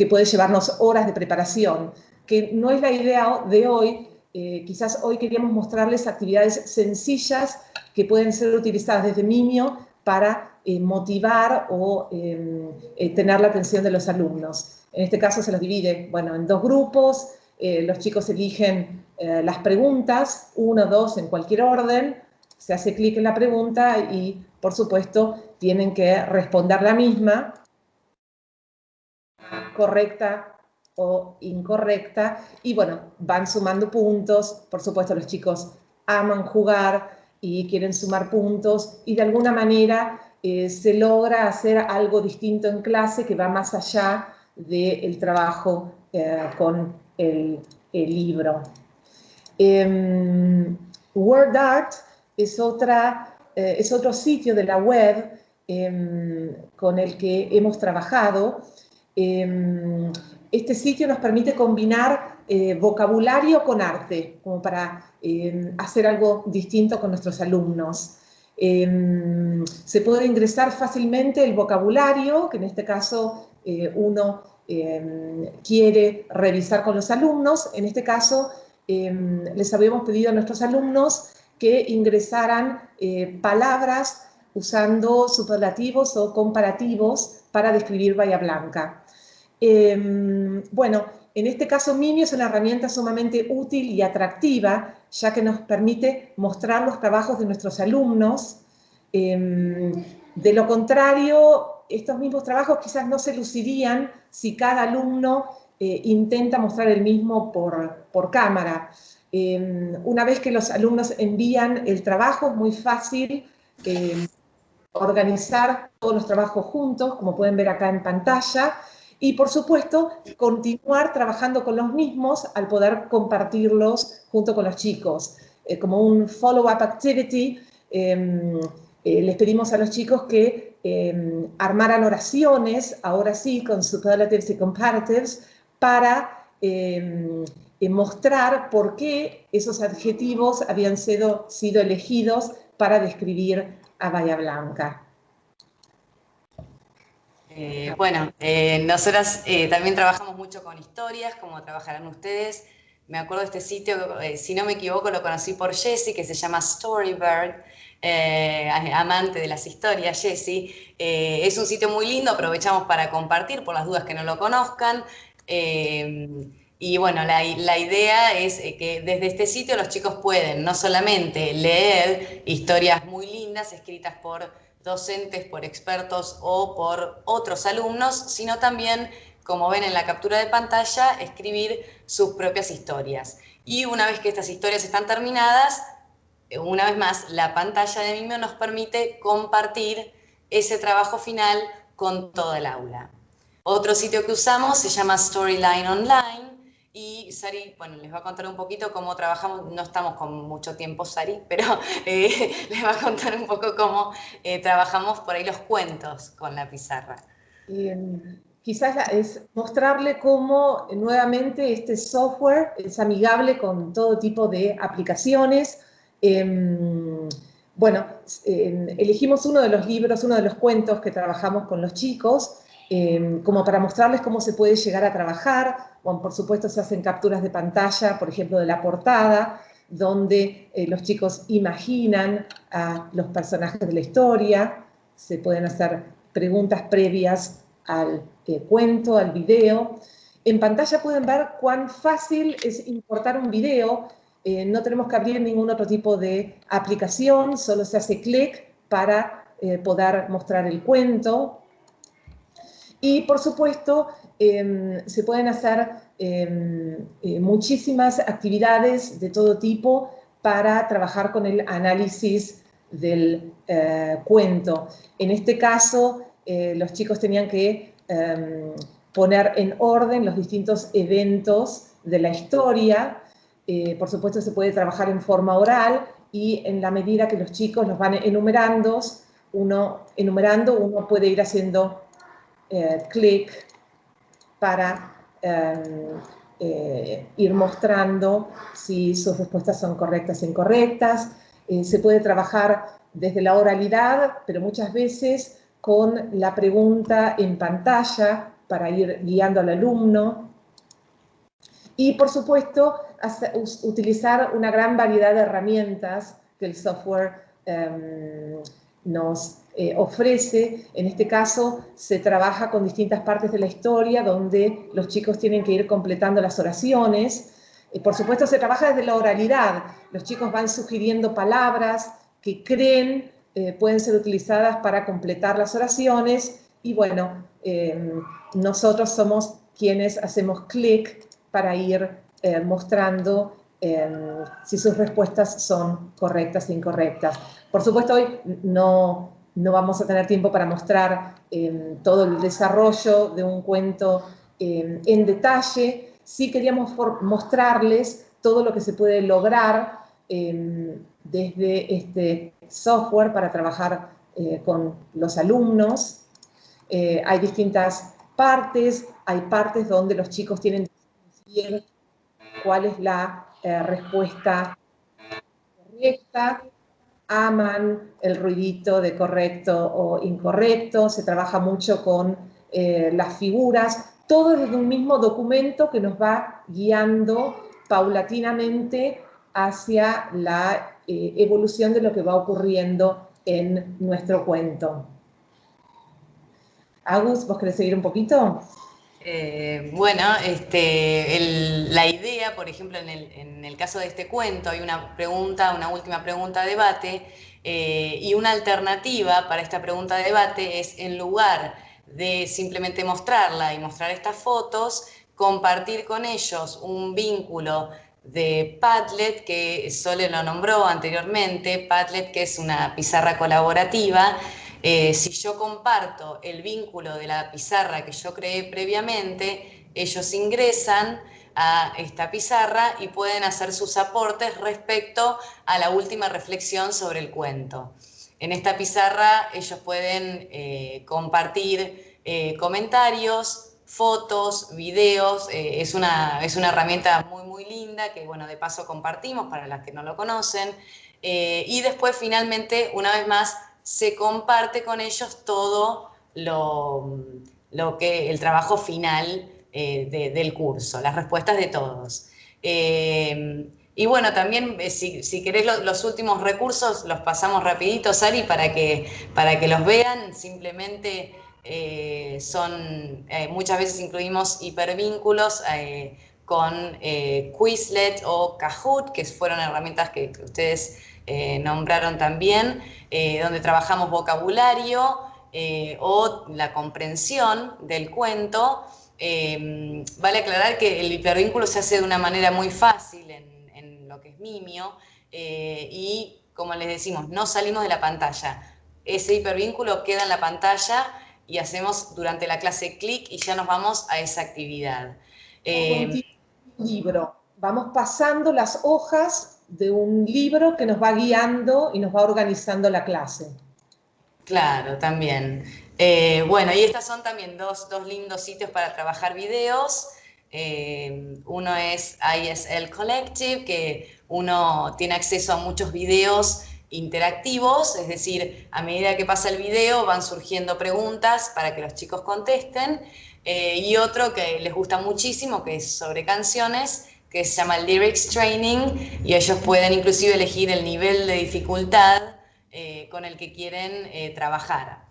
puede llevarnos horas de preparación, que no es la idea de hoy. Quizás hoy queríamos mostrarles actividades sencillas que pueden ser utilizadas desde Mimio para motivar o tener la atención de los alumnos. En este caso se los divide, bueno, en 2 grupos. Los chicos eligen las preguntas, 1 o 2 en cualquier orden. Se hace clic en la pregunta y, por supuesto, tienen que responder la misma, correcta o incorrecta, y bueno, van sumando puntos. Por supuesto, los chicos aman jugar y quieren sumar puntos, y de alguna manera se logra hacer algo distinto en clase que va más allá del trabajo con el libro. WordArt es otro sitio de la web con el que hemos trabajado. Este sitio nos permite combinar vocabulario con arte, como para hacer algo distinto con nuestros alumnos. Se puede ingresar fácilmente el vocabulario, que en este caso uno quiere revisar con los alumnos. En este caso les habíamos pedido a nuestros alumnos que ingresaran palabras usando superlativos o comparativos para describir Bahía Blanca. Bueno, en este caso Mimio es una herramienta sumamente útil y atractiva, ya que nos permite mostrar los trabajos de nuestros alumnos. De lo contrario, estos mismos trabajos quizás no se lucirían si cada alumno intenta mostrar el mismo por cámara. Una vez que los alumnos envían el trabajo, es muy fácil organizar todos los trabajos juntos, como pueden ver acá en pantalla, y por supuesto continuar trabajando con los mismos al poder compartirlos junto con los chicos. Como un follow-up activity, les pedimos a los chicos que armaran oraciones, ahora sí, con superlatives y comparatives, para mostrar por qué esos adjetivos habían sido elegidos para describir a Bahía Blanca. Bueno, nosotras también trabajamos mucho con historias, como trabajarán ustedes. Me acuerdo de este sitio, si no me equivoco, lo conocí por Jessie, que se llama Storybird, amante de las historias, Jessie. Es un sitio muy lindo, aprovechamos para compartir por las dudas que no lo conozcan. Y bueno, la idea es que desde este sitio los chicos pueden no solamente leer historias muy lindas escritas por docentes, por expertos o por otros alumnos, sino también, como ven en la captura de pantalla, escribir sus propias historias. Y una vez que estas historias están terminadas, una vez más, la pantalla de Mimeo nos permite compartir ese trabajo final con todo el aula. Otro sitio que usamos se llama Storyline Online, y Sari, bueno, les va a contar un poquito cómo trabajamos. No estamos con mucho tiempo, Sari, pero les va a contar un poco cómo trabajamos por ahí los cuentos con la pizarra. Quizás es mostrarle cómo nuevamente este software es amigable con todo tipo de aplicaciones. Bueno, elegimos uno de los libros, uno de los cuentos que trabajamos con los chicos, como para mostrarles cómo se puede llegar a trabajar. Bueno, por supuesto se hacen capturas de pantalla, por ejemplo, de la portada, donde los chicos imaginan a los personajes de la historia, se pueden hacer preguntas previas al cuento, al video. En pantalla pueden ver cuán fácil es importar un video. No tenemos que abrir ningún otro tipo de aplicación, solo se hace clic para poder mostrar el cuento. Y por supuesto, se pueden hacer muchísimas actividades de todo tipo para trabajar con el análisis del cuento. En este caso, los chicos tenían que poner en orden los distintos eventos de la historia. Por supuesto, se puede trabajar en forma oral, y en la medida que los chicos los van enumerando, uno puede ir haciendo clic para ir mostrando si sus respuestas son correctas o incorrectas. Se puede trabajar desde la oralidad, pero muchas veces con la pregunta en pantalla para ir guiando al alumno. Y por supuesto, utilizar una gran variedad de herramientas que el software nos ofrece. En este caso, se trabaja con distintas partes de la historia donde los chicos tienen que ir completando las oraciones. Por supuesto, se trabaja desde la oralidad. Los chicos van sugiriendo palabras que creen pueden ser utilizadas para completar las oraciones, y bueno, nosotros somos quienes hacemos clic para ir mostrando si sus respuestas son correctas e incorrectas. Por supuesto, hoy no vamos a tener tiempo para mostrar todo el desarrollo de un cuento en detalle. Sí queríamos mostrarles todo lo que se puede lograr desde este software para trabajar con los alumnos. Hay distintas partes, hay partes donde los chicos tienen que decidir cuál es la respuesta correcta, aman el ruidito de correcto o incorrecto, se trabaja mucho con las figuras, todo desde un mismo documento que nos va guiando paulatinamente hacia la evolución de lo que va ocurriendo en nuestro cuento. Agus, ¿vos querés seguir un poquito? Bueno, la idea, por ejemplo, en el caso de este cuento, hay una última pregunta de debate, y una alternativa para esta pregunta de debate es, en lugar de simplemente mostrarla y mostrar estas fotos, compartir con ellos un vínculo de Padlet, que Sole lo nombró anteriormente, Padlet, que es una pizarra colaborativa. Si yo comparto el vínculo de la pizarra que yo creé previamente, ellos ingresan a esta pizarra y pueden hacer sus aportes respecto a la última reflexión sobre el cuento. En esta pizarra ellos pueden compartir comentarios, fotos, videos. Es una herramienta muy, muy linda que, bueno, de paso compartimos para las que no lo conocen. Y después, finalmente, una vez más, se comparte con ellos todo lo que el trabajo final del curso, las respuestas de todos. Y bueno, también si querés los últimos recursos los pasamos rapidito, Sari, para que los vean. Simplemente muchas veces incluimos hipervínculos con Quizlet o Kahoot, que fueron herramientas que ustedes nombraron también, donde trabajamos vocabulario o la comprensión del cuento. Vale aclarar que el hipervínculo se hace de una manera muy fácil en lo que es Mimio, y como les decimos, no salimos de la pantalla. Ese hipervínculo queda en la pantalla y hacemos durante la clase clic y ya nos vamos a esa actividad. Libro. Vamos pasando las hojas de un libro que nos va guiando y nos va organizando la clase. Claro, también. Bueno, y estas son también dos lindos sitios para trabajar videos. Uno es ISL Collective, que uno tiene acceso a muchos videos interactivos, es decir, a medida que pasa el video van surgiendo preguntas para que los chicos contesten. Y otro que les gusta muchísimo, que es sobre canciones, que se llama Lyrics Training, y ellos pueden inclusive elegir el nivel de dificultad con el que quieren trabajar.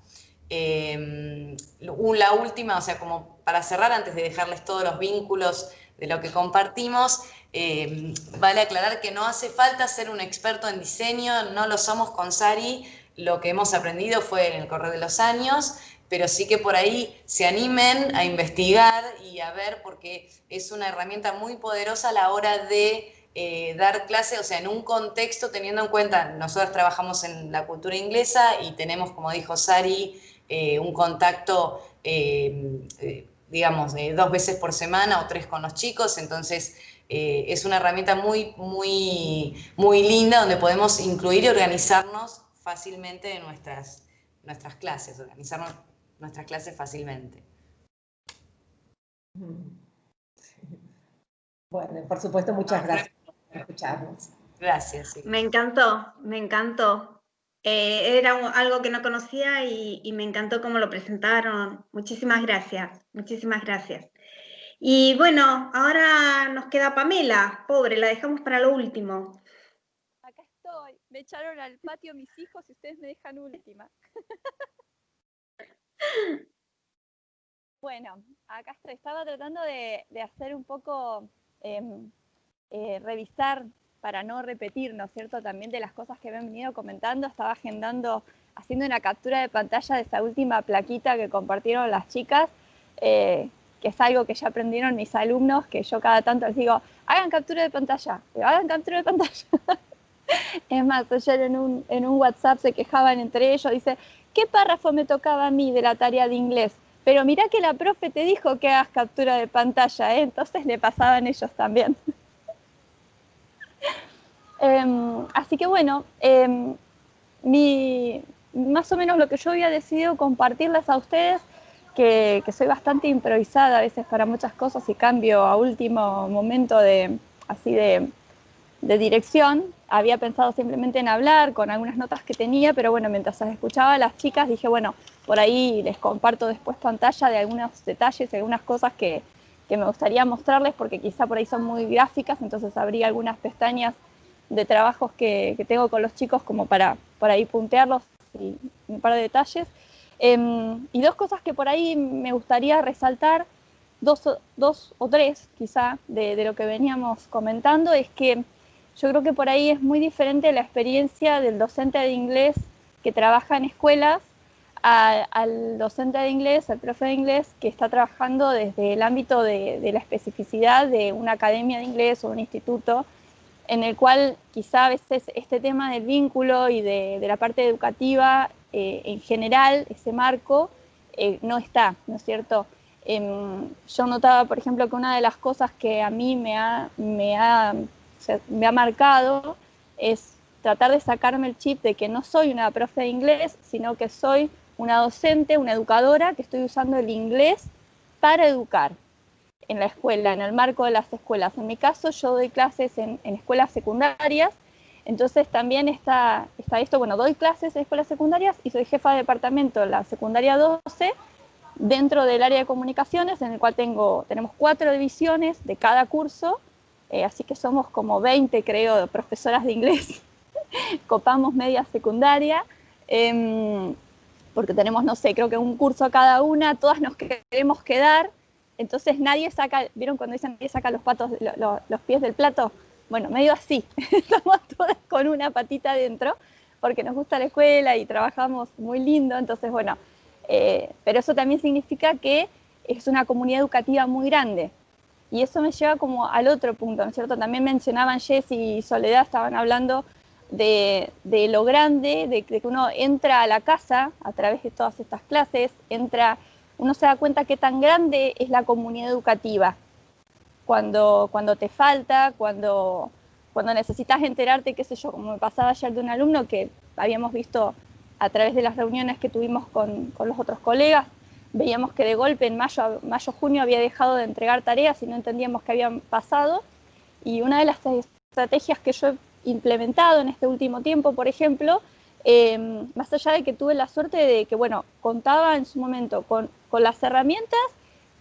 La última, o sea, como para cerrar, antes de dejarles todos los vínculos de lo que compartimos, vale aclarar que no hace falta ser un experto en diseño, no lo somos con Sari, lo que hemos aprendido fue en el correr de los años, pero sí que por ahí se animen a investigar y a ver, porque es una herramienta muy poderosa a la hora de dar clase, o sea, en un contexto, teniendo en cuenta, nosotros trabajamos en la cultura inglesa y tenemos, como dijo Sari, un contacto, digamos, 2 veces por semana o 3 con los chicos, entonces es una herramienta muy, muy, muy linda donde podemos incluir y organizarnos fácilmente en nuestras clases, organizarnos nuestras clases fácilmente. Bueno, por supuesto, muchas gracias por escucharnos. Gracias. Sí. Me encantó, me encantó. Era algo que no conocía y me encantó cómo lo presentaron. Muchísimas gracias, muchísimas gracias. Y bueno, ahora nos queda Pamela, pobre, la dejamos para lo último. Acá estoy, me echaron al patio mis hijos y ustedes me dejan última. Bueno, acá estoy, estaba tratando de hacer un poco, revisar para no repetir, ¿no es cierto?, también de las cosas que me han venido comentando. Estaba agendando, haciendo una captura de pantalla de esa última plaquita que compartieron las chicas, que es algo que ya aprendieron mis alumnos, que yo cada tanto les digo, hagan captura de pantalla, hagan captura de pantalla. Es más, ayer en un WhatsApp se quejaban entre ellos, dice, ¿qué párrafo me tocaba a mí de la tarea de inglés? Pero mirá que la profe te dijo que hagas captura de pantalla, ¿eh? Entonces le pasaban ellos también. Así que bueno, más o menos lo que yo había decidido compartirles a ustedes, que soy bastante improvisada a veces para muchas cosas y cambio a último momento de dirección. Había pensado simplemente en hablar con algunas notas que tenía, pero bueno, mientras las escuchaba a las chicas dije, bueno, por ahí les comparto después pantalla de algunos detalles, de algunas cosas que me gustaría mostrarles, porque quizá por ahí son muy gráficas, entonces abrí algunas pestañas de trabajos que tengo con los chicos como para por ahí puntearlos y un par de detalles. Y dos cosas que por ahí me gustaría resaltar, dos o tres quizá de lo que veníamos comentando, es que yo creo que por ahí es muy diferente la experiencia del docente de inglés que trabaja en escuelas al docente de inglés, al profe de inglés que está trabajando desde el ámbito de la especificidad de una academia de inglés o un instituto, en el cual quizá a veces este tema del vínculo y de la parte educativa en general, ese marco, no está, ¿no es cierto? Yo notaba, por ejemplo, que una de las cosas que a mí me ha marcado es tratar de sacarme el chip de que no soy una profe de inglés, sino que soy una docente, una educadora, que estoy usando el inglés para educar en la escuela, en el marco de las escuelas. En mi caso, yo doy clases en escuelas secundarias, entonces también está esto, bueno, doy clases en escuelas secundarias y soy jefa de departamento en la secundaria 12, dentro del área de comunicaciones, en el cual tenemos 4 divisiones de cada curso, así que somos como 20, creo, profesoras de inglés. Copamos media secundaria, porque tenemos, no sé, creo que un curso a cada una, todas nos queremos quedar, entonces nadie saca, ¿vieron cuando dicen nadie saca los pies del plato? Bueno, medio así, estamos todas con una patita adentro, porque nos gusta la escuela y trabajamos muy lindo, entonces bueno, pero eso también significa que es una comunidad educativa muy grande, Y eso me lleva como al otro punto, ¿no es cierto? También mencionaban Jessy y Soledad, estaban hablando de lo grande, de que uno entra a la casa a través de todas estas clases, uno se da cuenta qué tan grande es la comunidad educativa. Cuando te falta, cuando necesitas enterarte, qué sé yo, como me pasaba ayer de un alumno que habíamos visto a través de las reuniones que tuvimos con los otros colegas, veíamos que de golpe en mayo, junio había dejado de entregar tareas y no entendíamos qué habían pasado. Y una de las estrategias que yo he implementado en este último tiempo, por ejemplo, más allá de que tuve la suerte de que, bueno, contaba en su momento con las herramientas,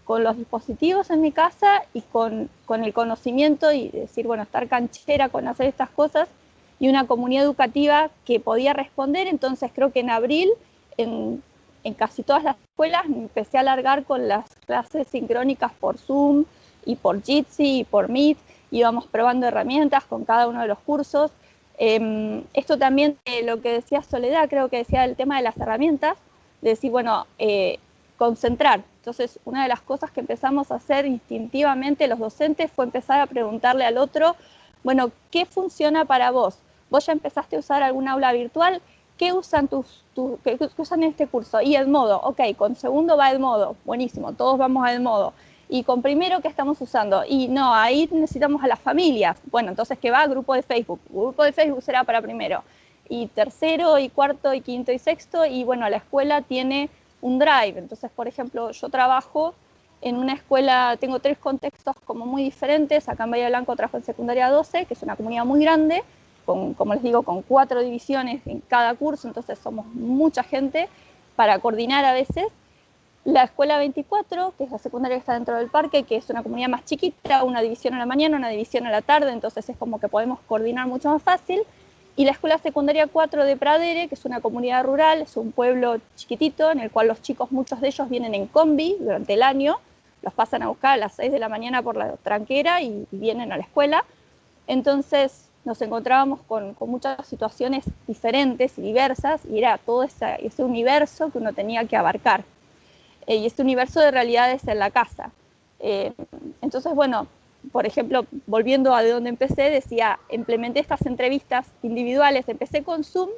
con los dispositivos en mi casa y con el conocimiento y decir, bueno, estar canchera con hacer estas cosas y una comunidad educativa que podía responder. Entonces creo que en abril, en casi todas las escuelas, me empecé a alargar con las clases sincrónicas por Zoom y por Jitsi y por Meet. Íbamos probando herramientas con cada uno de los cursos. Esto también, lo que decía Soledad, creo que decía el tema de las herramientas, de decir, bueno, concentrar. Entonces, una de las cosas que empezamos a hacer instintivamente los docentes fue empezar a preguntarle al otro, bueno, ¿qué funciona para vos? ¿Vos ya empezaste a usar alguna aula virtual? ¿Qué usan qué usan en este curso? Y Edmodo, ok, con segundo va Edmodo, buenísimo, todos vamos a Edmodo. Y con primero, ¿qué estamos usando? Y no, ahí necesitamos a las familias. Bueno, entonces, ¿qué va? Grupo de Facebook. Grupo de Facebook será para primero. Y tercero, y cuarto, y quinto, y sexto. Y bueno, la escuela tiene un drive. Entonces, por ejemplo, yo trabajo en una escuela, tengo 3 contextos como muy diferentes. Acá en Bahía Blanco trabajo en secundaria 12, que es una comunidad muy grande, como les digo, con 4 divisiones en cada curso. Entonces, somos mucha gente para coordinar a veces. La escuela 24, que es la secundaria que está dentro del parque, que es una comunidad más chiquita, una división a la mañana, una división a la tarde, entonces es como que podemos coordinar mucho más fácil. Y la escuela secundaria 4 de Pradere, que es una comunidad rural, es un pueblo chiquitito en el cual los chicos, muchos de ellos vienen en combi durante el año, los pasan a buscar a las 6 de la mañana por la tranquera y vienen a la escuela. Entonces nos encontrábamos con muchas situaciones diferentes y diversas, y era todo ese universo que uno tenía que abarcar. Y este universo de realidades en la casa. Entonces, bueno, por ejemplo, volviendo a de donde empecé, decía, implementé estas entrevistas individuales, empecé con Zoom,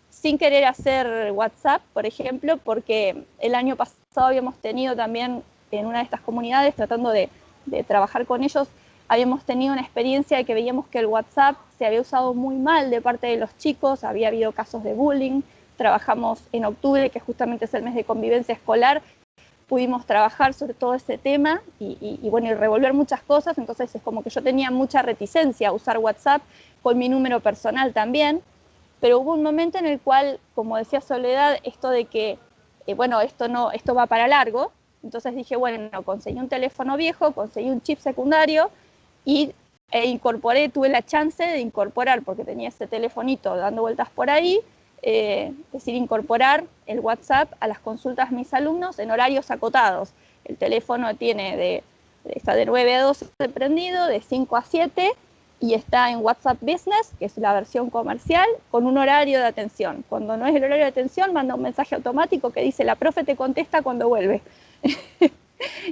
sin querer hacer WhatsApp, por ejemplo, porque el año pasado habíamos tenido también en una de estas comunidades, tratando de trabajar con ellos, habíamos tenido una experiencia de que veíamos que el WhatsApp se había usado muy mal de parte de los chicos, había habido casos de bullying. Trabajamos en octubre, que justamente es el mes de convivencia escolar, pudimos trabajar sobre todo ese tema y revolver muchas cosas. Entonces es como que yo tenía mucha reticencia a usar WhatsApp con mi número personal también, pero hubo un momento en el cual, como decía Soledad, esto de que, esto va para largo. Entonces dije, bueno, conseguí un teléfono viejo, conseguí un chip secundario tuve la chance de incorporar, porque tenía ese telefonito dando vueltas por ahí, es decir, incorporar el WhatsApp a las consultas de mis alumnos en horarios acotados. El teléfono está de 9 a 12 prendido, de 5 a 7, y está en WhatsApp Business, que es la versión comercial, con un horario de atención. Cuando no es el horario de atención, manda un mensaje automático que dice, la profe te contesta cuando vuelve.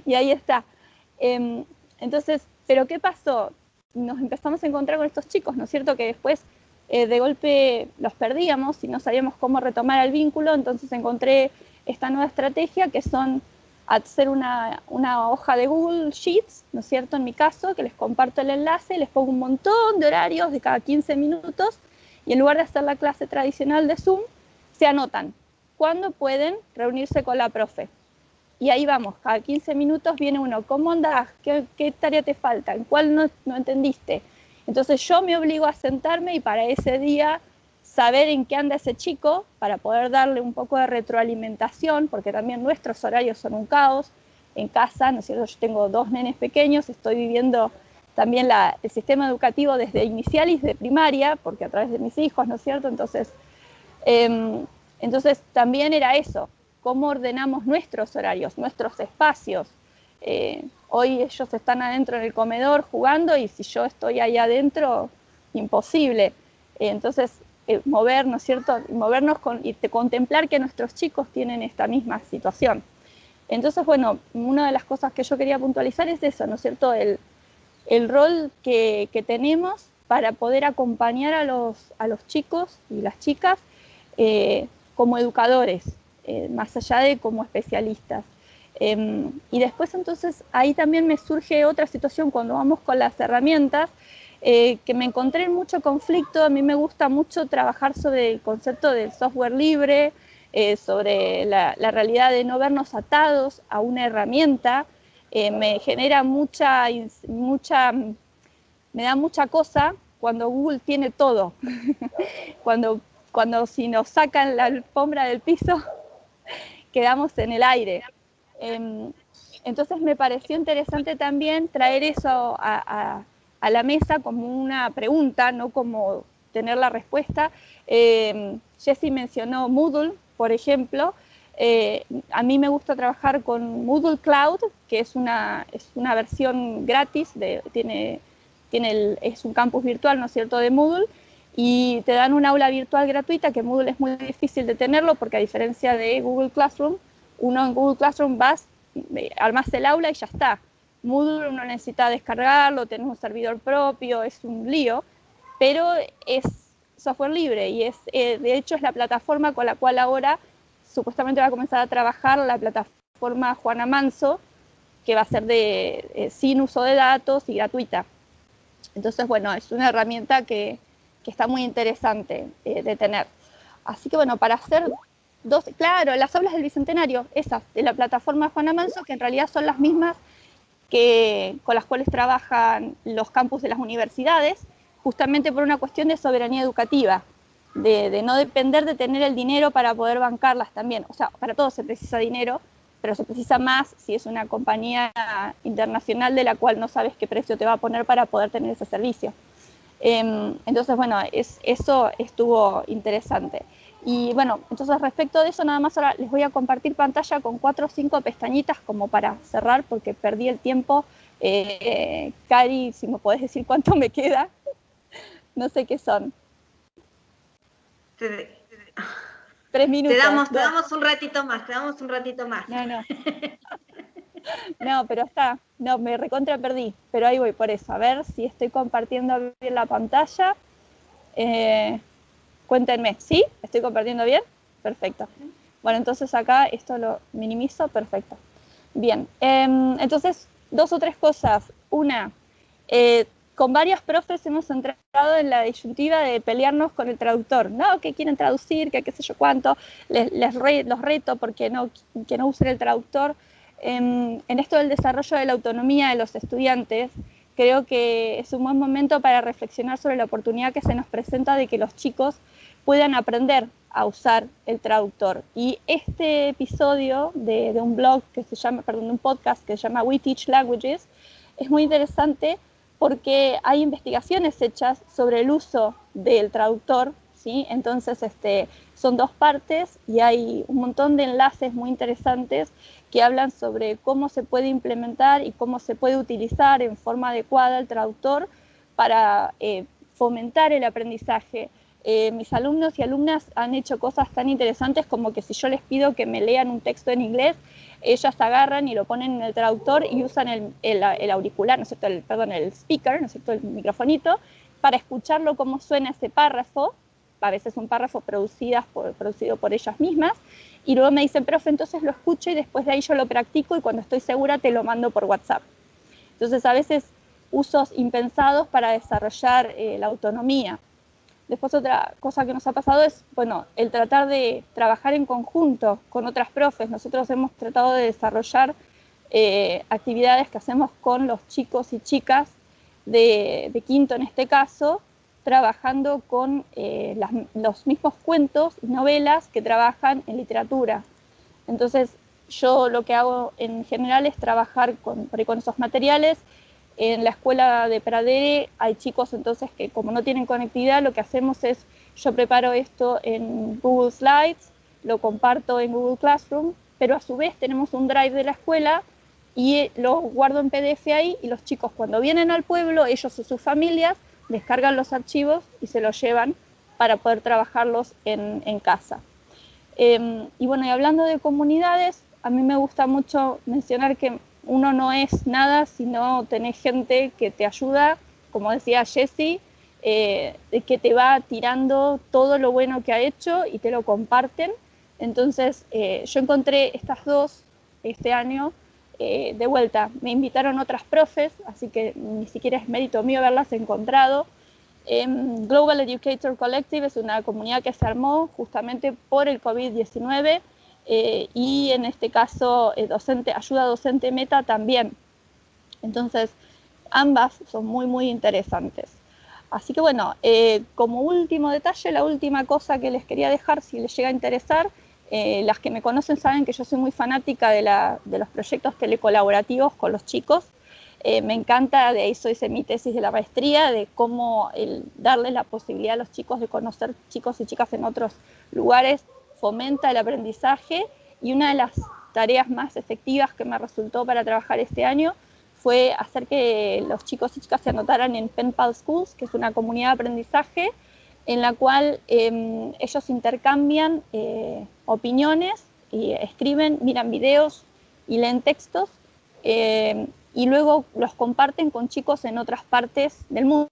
Y ahí está. Entonces, ¿pero qué pasó? Nos empezamos a encontrar con estos chicos, ¿no es cierto? Que después de golpe los perdíamos y no sabíamos cómo retomar el vínculo. Entonces encontré esta nueva estrategia, que son hacer una hoja de Google Sheets, ¿no es cierto? En mi caso, que les comparto el enlace, les pongo un montón de horarios de cada 15 minutos, y en lugar de hacer la clase tradicional de Zoom, se anotan cuándo pueden reunirse con la profe. Y ahí vamos, cada 15 minutos viene uno, ¿cómo andás? ¿Qué tarea te falta? ¿En cuál no entendiste? Entonces yo me obligo a sentarme y para ese día saber en qué anda ese chico, para poder darle un poco de retroalimentación, porque también nuestros horarios son un caos en casa, ¿no es cierto? Yo tengo 2 nenes pequeños, estoy viviendo también el sistema educativo desde inicial y desde primaria, porque a través de mis hijos, ¿no es cierto? Entonces también era eso. ¿Cómo ordenamos nuestros horarios, nuestros espacios? Hoy ellos están adentro en el comedor jugando, y si yo estoy ahí adentro, imposible. Entonces, mover, ¿no es cierto? Movernos y contemplar que nuestros chicos tienen esta misma situación. Entonces, bueno, una de las cosas que yo quería puntualizar es eso, ¿no es cierto? El rol que tenemos para poder acompañar a los chicos y las chicas como educadores, más allá de como especialistas. Y después entonces ahí también me surge otra situación cuando vamos con las herramientas, que me encontré en mucho conflicto. A mí me gusta mucho trabajar sobre el concepto del software libre, sobre la realidad de no vernos atados a una herramienta. Me genera me da mucha cosa cuando Google tiene todo. cuando si nos sacan la alfombra del piso, quedamos en el aire. Entonces me pareció interesante también traer eso a la mesa como una pregunta, no como tener la respuesta. Jessie mencionó Moodle, por ejemplo. A mí me gusta trabajar con Moodle Cloud, que es una versión gratis, es un campus virtual, ¿no es cierto?, de Moodle, y te dan un aula virtual gratuita, que Moodle es muy difícil de tenerlo, porque a diferencia de Google Classroom, uno en Google Classroom vas, armas el aula y ya está. Moodle uno necesita descargarlo, tenés un servidor propio, es un lío, pero es software libre y de hecho es la plataforma con la cual ahora supuestamente va a comenzar a trabajar la plataforma Juana Manso, que va a ser sin uso de datos y gratuita. Entonces, bueno, es una herramienta que está muy interesante de tener. Así que, bueno, para hacer claro, las aulas del Bicentenario, esas, de la plataforma Juana Manso, que en realidad son las mismas con las cuales trabajan los campus de las universidades, justamente por una cuestión de soberanía educativa, de no depender de tener el dinero para poder bancarlas también. O sea, para todo se precisa dinero, pero se precisa más si es una compañía internacional de la cual no sabes qué precio te va a poner para poder tener ese servicio. Entonces, bueno, eso estuvo interesante. Y bueno, entonces respecto de eso, nada más ahora les voy a compartir pantalla con 4 o 5 pestañitas como para cerrar, porque perdí el tiempo. Cari, si me podés decir cuánto me queda, no sé qué son. 3 minutos. Te damos un ratito más, No. No, pero está. No, me recontra perdí, pero ahí voy por eso. A ver si estoy compartiendo bien la pantalla. Cuéntenme, ¿sí? ¿Estoy compartiendo bien? Perfecto. Bueno, entonces acá esto lo minimizo, perfecto. Bien, entonces 2 o 3 cosas. Una, con varios profes hemos entrado en la disyuntiva de pelearnos con el traductor, ¿no? Que quieren traducir, que qué sé yo cuánto, los reto porque que no usen el traductor. En esto del desarrollo de la autonomía de los estudiantes, creo que es un buen momento para reflexionar sobre la oportunidad que se nos presenta de que los chicos puedan aprender a usar el traductor. Y este episodio de un blog que se llama, de un podcast que se llama We Teach Languages, es muy interesante porque hay investigaciones hechas sobre el uso del traductor, ¿sí? Entonces son 2 partes y hay un montón de enlaces muy interesantes que hablan sobre cómo se puede implementar y cómo se puede utilizar en forma adecuada el traductor para fomentar el aprendizaje. Mis alumnos y alumnas han hecho cosas tan interesantes como que si yo les pido que me lean un texto en inglés, ellas agarran y lo ponen en el traductor y usan el auricular, ¿no es cierto? El speaker, ¿no es cierto? El microfonito, para escucharlo cómo suena ese párrafo, a veces un párrafo producido por ellas mismas, y luego me dicen, profe, entonces lo escucho y después de ahí yo lo practico y cuando estoy segura te lo mando por WhatsApp. Entonces, a veces usos impensados para desarrollar la autonomía. Después otra cosa que nos ha pasado es, bueno, el tratar de trabajar en conjunto con otras profes. Nosotros hemos tratado de desarrollar actividades que hacemos con los chicos y chicas de quinto en este caso, trabajando con los mismos cuentos y novelas que trabajan en literatura. Entonces, yo lo que hago en general es trabajar con esos materiales. En la escuela de Pradere hay chicos entonces que como no tienen conectividad, lo que hacemos es, yo preparo esto en Google Slides, lo comparto en Google Classroom, pero a su vez tenemos un drive de la escuela y lo guardo en PDF ahí y los chicos cuando vienen al pueblo, ellos y sus familias, descargan los archivos y se los llevan para poder trabajarlos en casa. Y bueno, y hablando de comunidades, a mí me gusta mucho mencionar que uno no es nada si no tenés gente que te ayuda, como decía Jessie, que te va tirando todo lo bueno que ha hecho y te lo comparten. Entonces, yo encontré estas dos este año. De vuelta, me invitaron otras profes, así que ni siquiera es mérito mío haberlas encontrado. Global Educator Collective es una comunidad que se armó justamente por el COVID-19 y en este caso Ayuda Docente Meta también. Entonces, ambas son muy, muy interesantes. Así que bueno, como último detalle, la última cosa que les quería dejar, si les llega a interesar, las que me conocen saben que yo soy muy fanática de los proyectos telecolaborativos con los chicos. Me encanta, de ahí hice mi tesis de la maestría, de cómo darles la posibilidad a los chicos de conocer chicos y chicas en otros lugares fomenta el aprendizaje, y una de las tareas más efectivas que me resultó para trabajar este año fue hacer que los chicos y chicas se anotaran en Pen Pal Schools, que es una comunidad de aprendizaje en la cual ellos intercambian opiniones y escriben, miran videos y leen textos y luego los comparten con chicos en otras partes del mundo.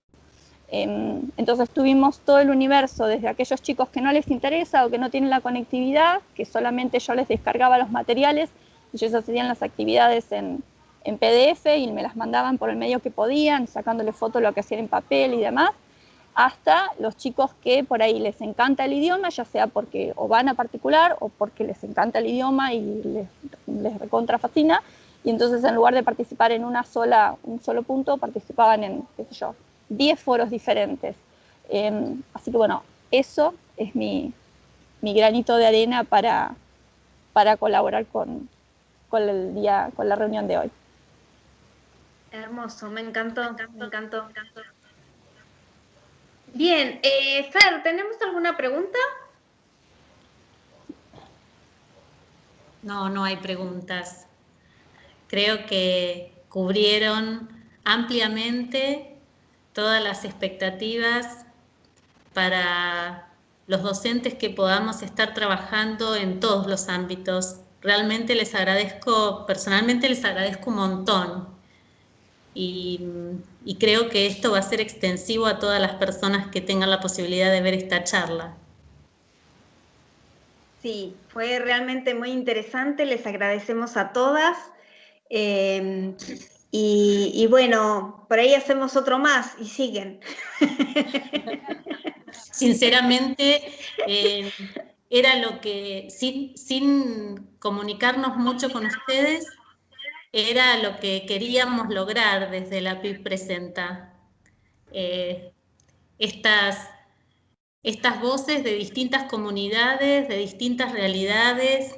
Entonces tuvimos todo el universo, desde aquellos chicos que no les interesa o que no tienen la conectividad, que solamente yo les descargaba los materiales y ellos hacían las actividades en PDF y me las mandaban por el medio que podían, sacándole fotos de lo que hacían en papel y demás, hasta los chicos que por ahí les encanta el idioma, ya sea porque o van a particular o porque les encanta el idioma y les recontra fascina, y entonces en lugar de participar en un solo punto, participaban en, qué sé yo, 10 foros diferentes. Así que bueno, eso es mi granito de arena para colaborar con la reunión de hoy. Hermoso, me encantó, me encantó. Bien, Fer, ¿tenemos alguna pregunta? No, no hay preguntas. Creo que cubrieron ampliamente todas las expectativas para los docentes que podamos estar trabajando en todos los ámbitos. Realmente les agradezco, personalmente les agradezco un montón. Y creo que esto va a ser extensivo a todas las personas que tengan la posibilidad de ver esta charla. Sí, fue realmente muy interesante, les agradecemos a todas. Y bueno, por ahí hacemos otro más y siguen. Sinceramente, era lo que, sin comunicarnos mucho con ustedes, era lo que queríamos lograr desde la APIB Presenta. Estas voces de distintas comunidades, de distintas realidades,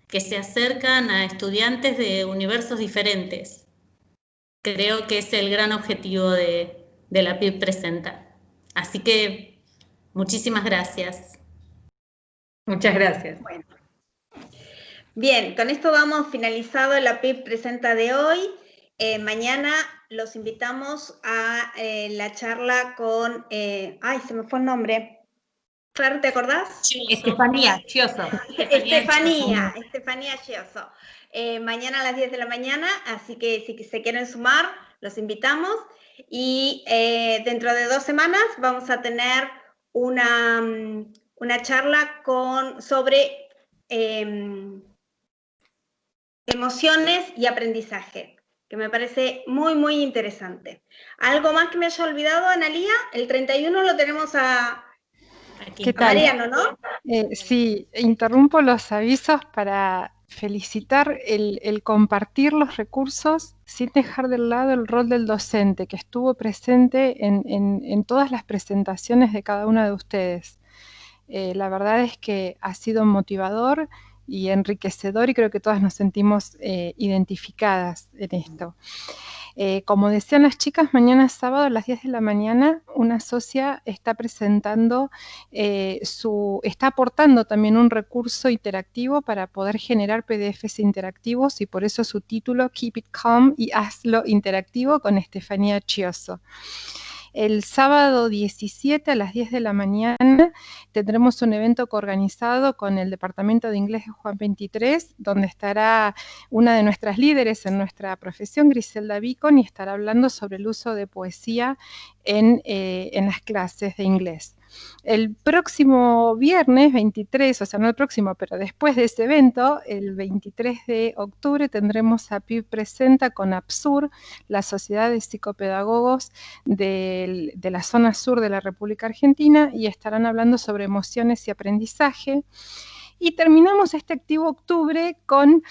que se acercan a estudiantes de universos diferentes. Creo que es el gran objetivo de la APIB Presenta. Así que muchísimas gracias. Muchas gracias. Bueno. Bien, con esto damos finalizado la APIB Presenta de hoy. Mañana los invitamos a la charla con... ay, se me fue el nombre. Fer, ¿te acordás? Estefanía Chioso. Estefanía Chioso. Mañana a las 10 de la mañana, así que si se quieren sumar, los invitamos. Y dentro de 2 semanas vamos a tener una charla sobre emociones y aprendizaje, que me parece muy, muy interesante. ¿Algo más que me haya olvidado, Analía? El 31 lo tenemos a Mariano, ¿no? Sí, interrumpo los avisos para felicitar el compartir los recursos sin dejar de lado el rol del docente, que estuvo presente en todas las presentaciones de cada una de ustedes. La verdad es que ha sido motivador y enriquecedor, y creo que todas nos sentimos identificadas en esto. Como decían las chicas, mañana sábado a las 10 de la mañana una socia está presentando, está aportando también un recurso interactivo para poder generar PDFs interactivos, y por eso su título Keep It Calm y hazlo interactivo, con Estefanía Chioso. El sábado 17 a las 10 de la mañana tendremos un evento coorganizado con el Departamento de Inglés de Juan 23, donde estará una de nuestras líderes en nuestra profesión, Griselda Beacon, y estará hablando sobre el uso de poesía en las clases de inglés. El próximo viernes 23, o sea, no el próximo, pero después de ese evento, el 23 de octubre, tendremos a APIB Presenta con APSUR, la Sociedad de Psicopedagogos de la zona sur de la República Argentina, y estarán hablando sobre emociones y aprendizaje. Y terminamos este activo octubre con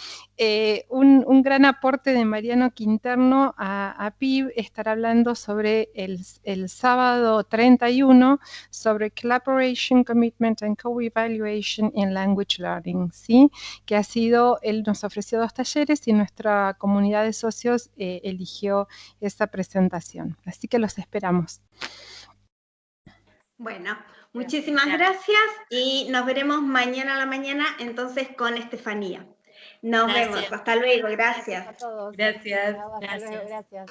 un gran aporte de Mariano Quinterno a APIB. Estará hablando sobre el sábado 31 sobre Collaboration, Commitment and Co-Evaluation in Language Learning, ¿sí? Que ha sido, él nos ofreció 2 talleres y nuestra comunidad de socios eligió esta presentación. Así que los esperamos. Bueno, muchísimas gracias y nos veremos mañana a la mañana entonces con Estefanía. Nos vemos, hasta luego, gracias. A todos. Gracias. Hasta luego, gracias.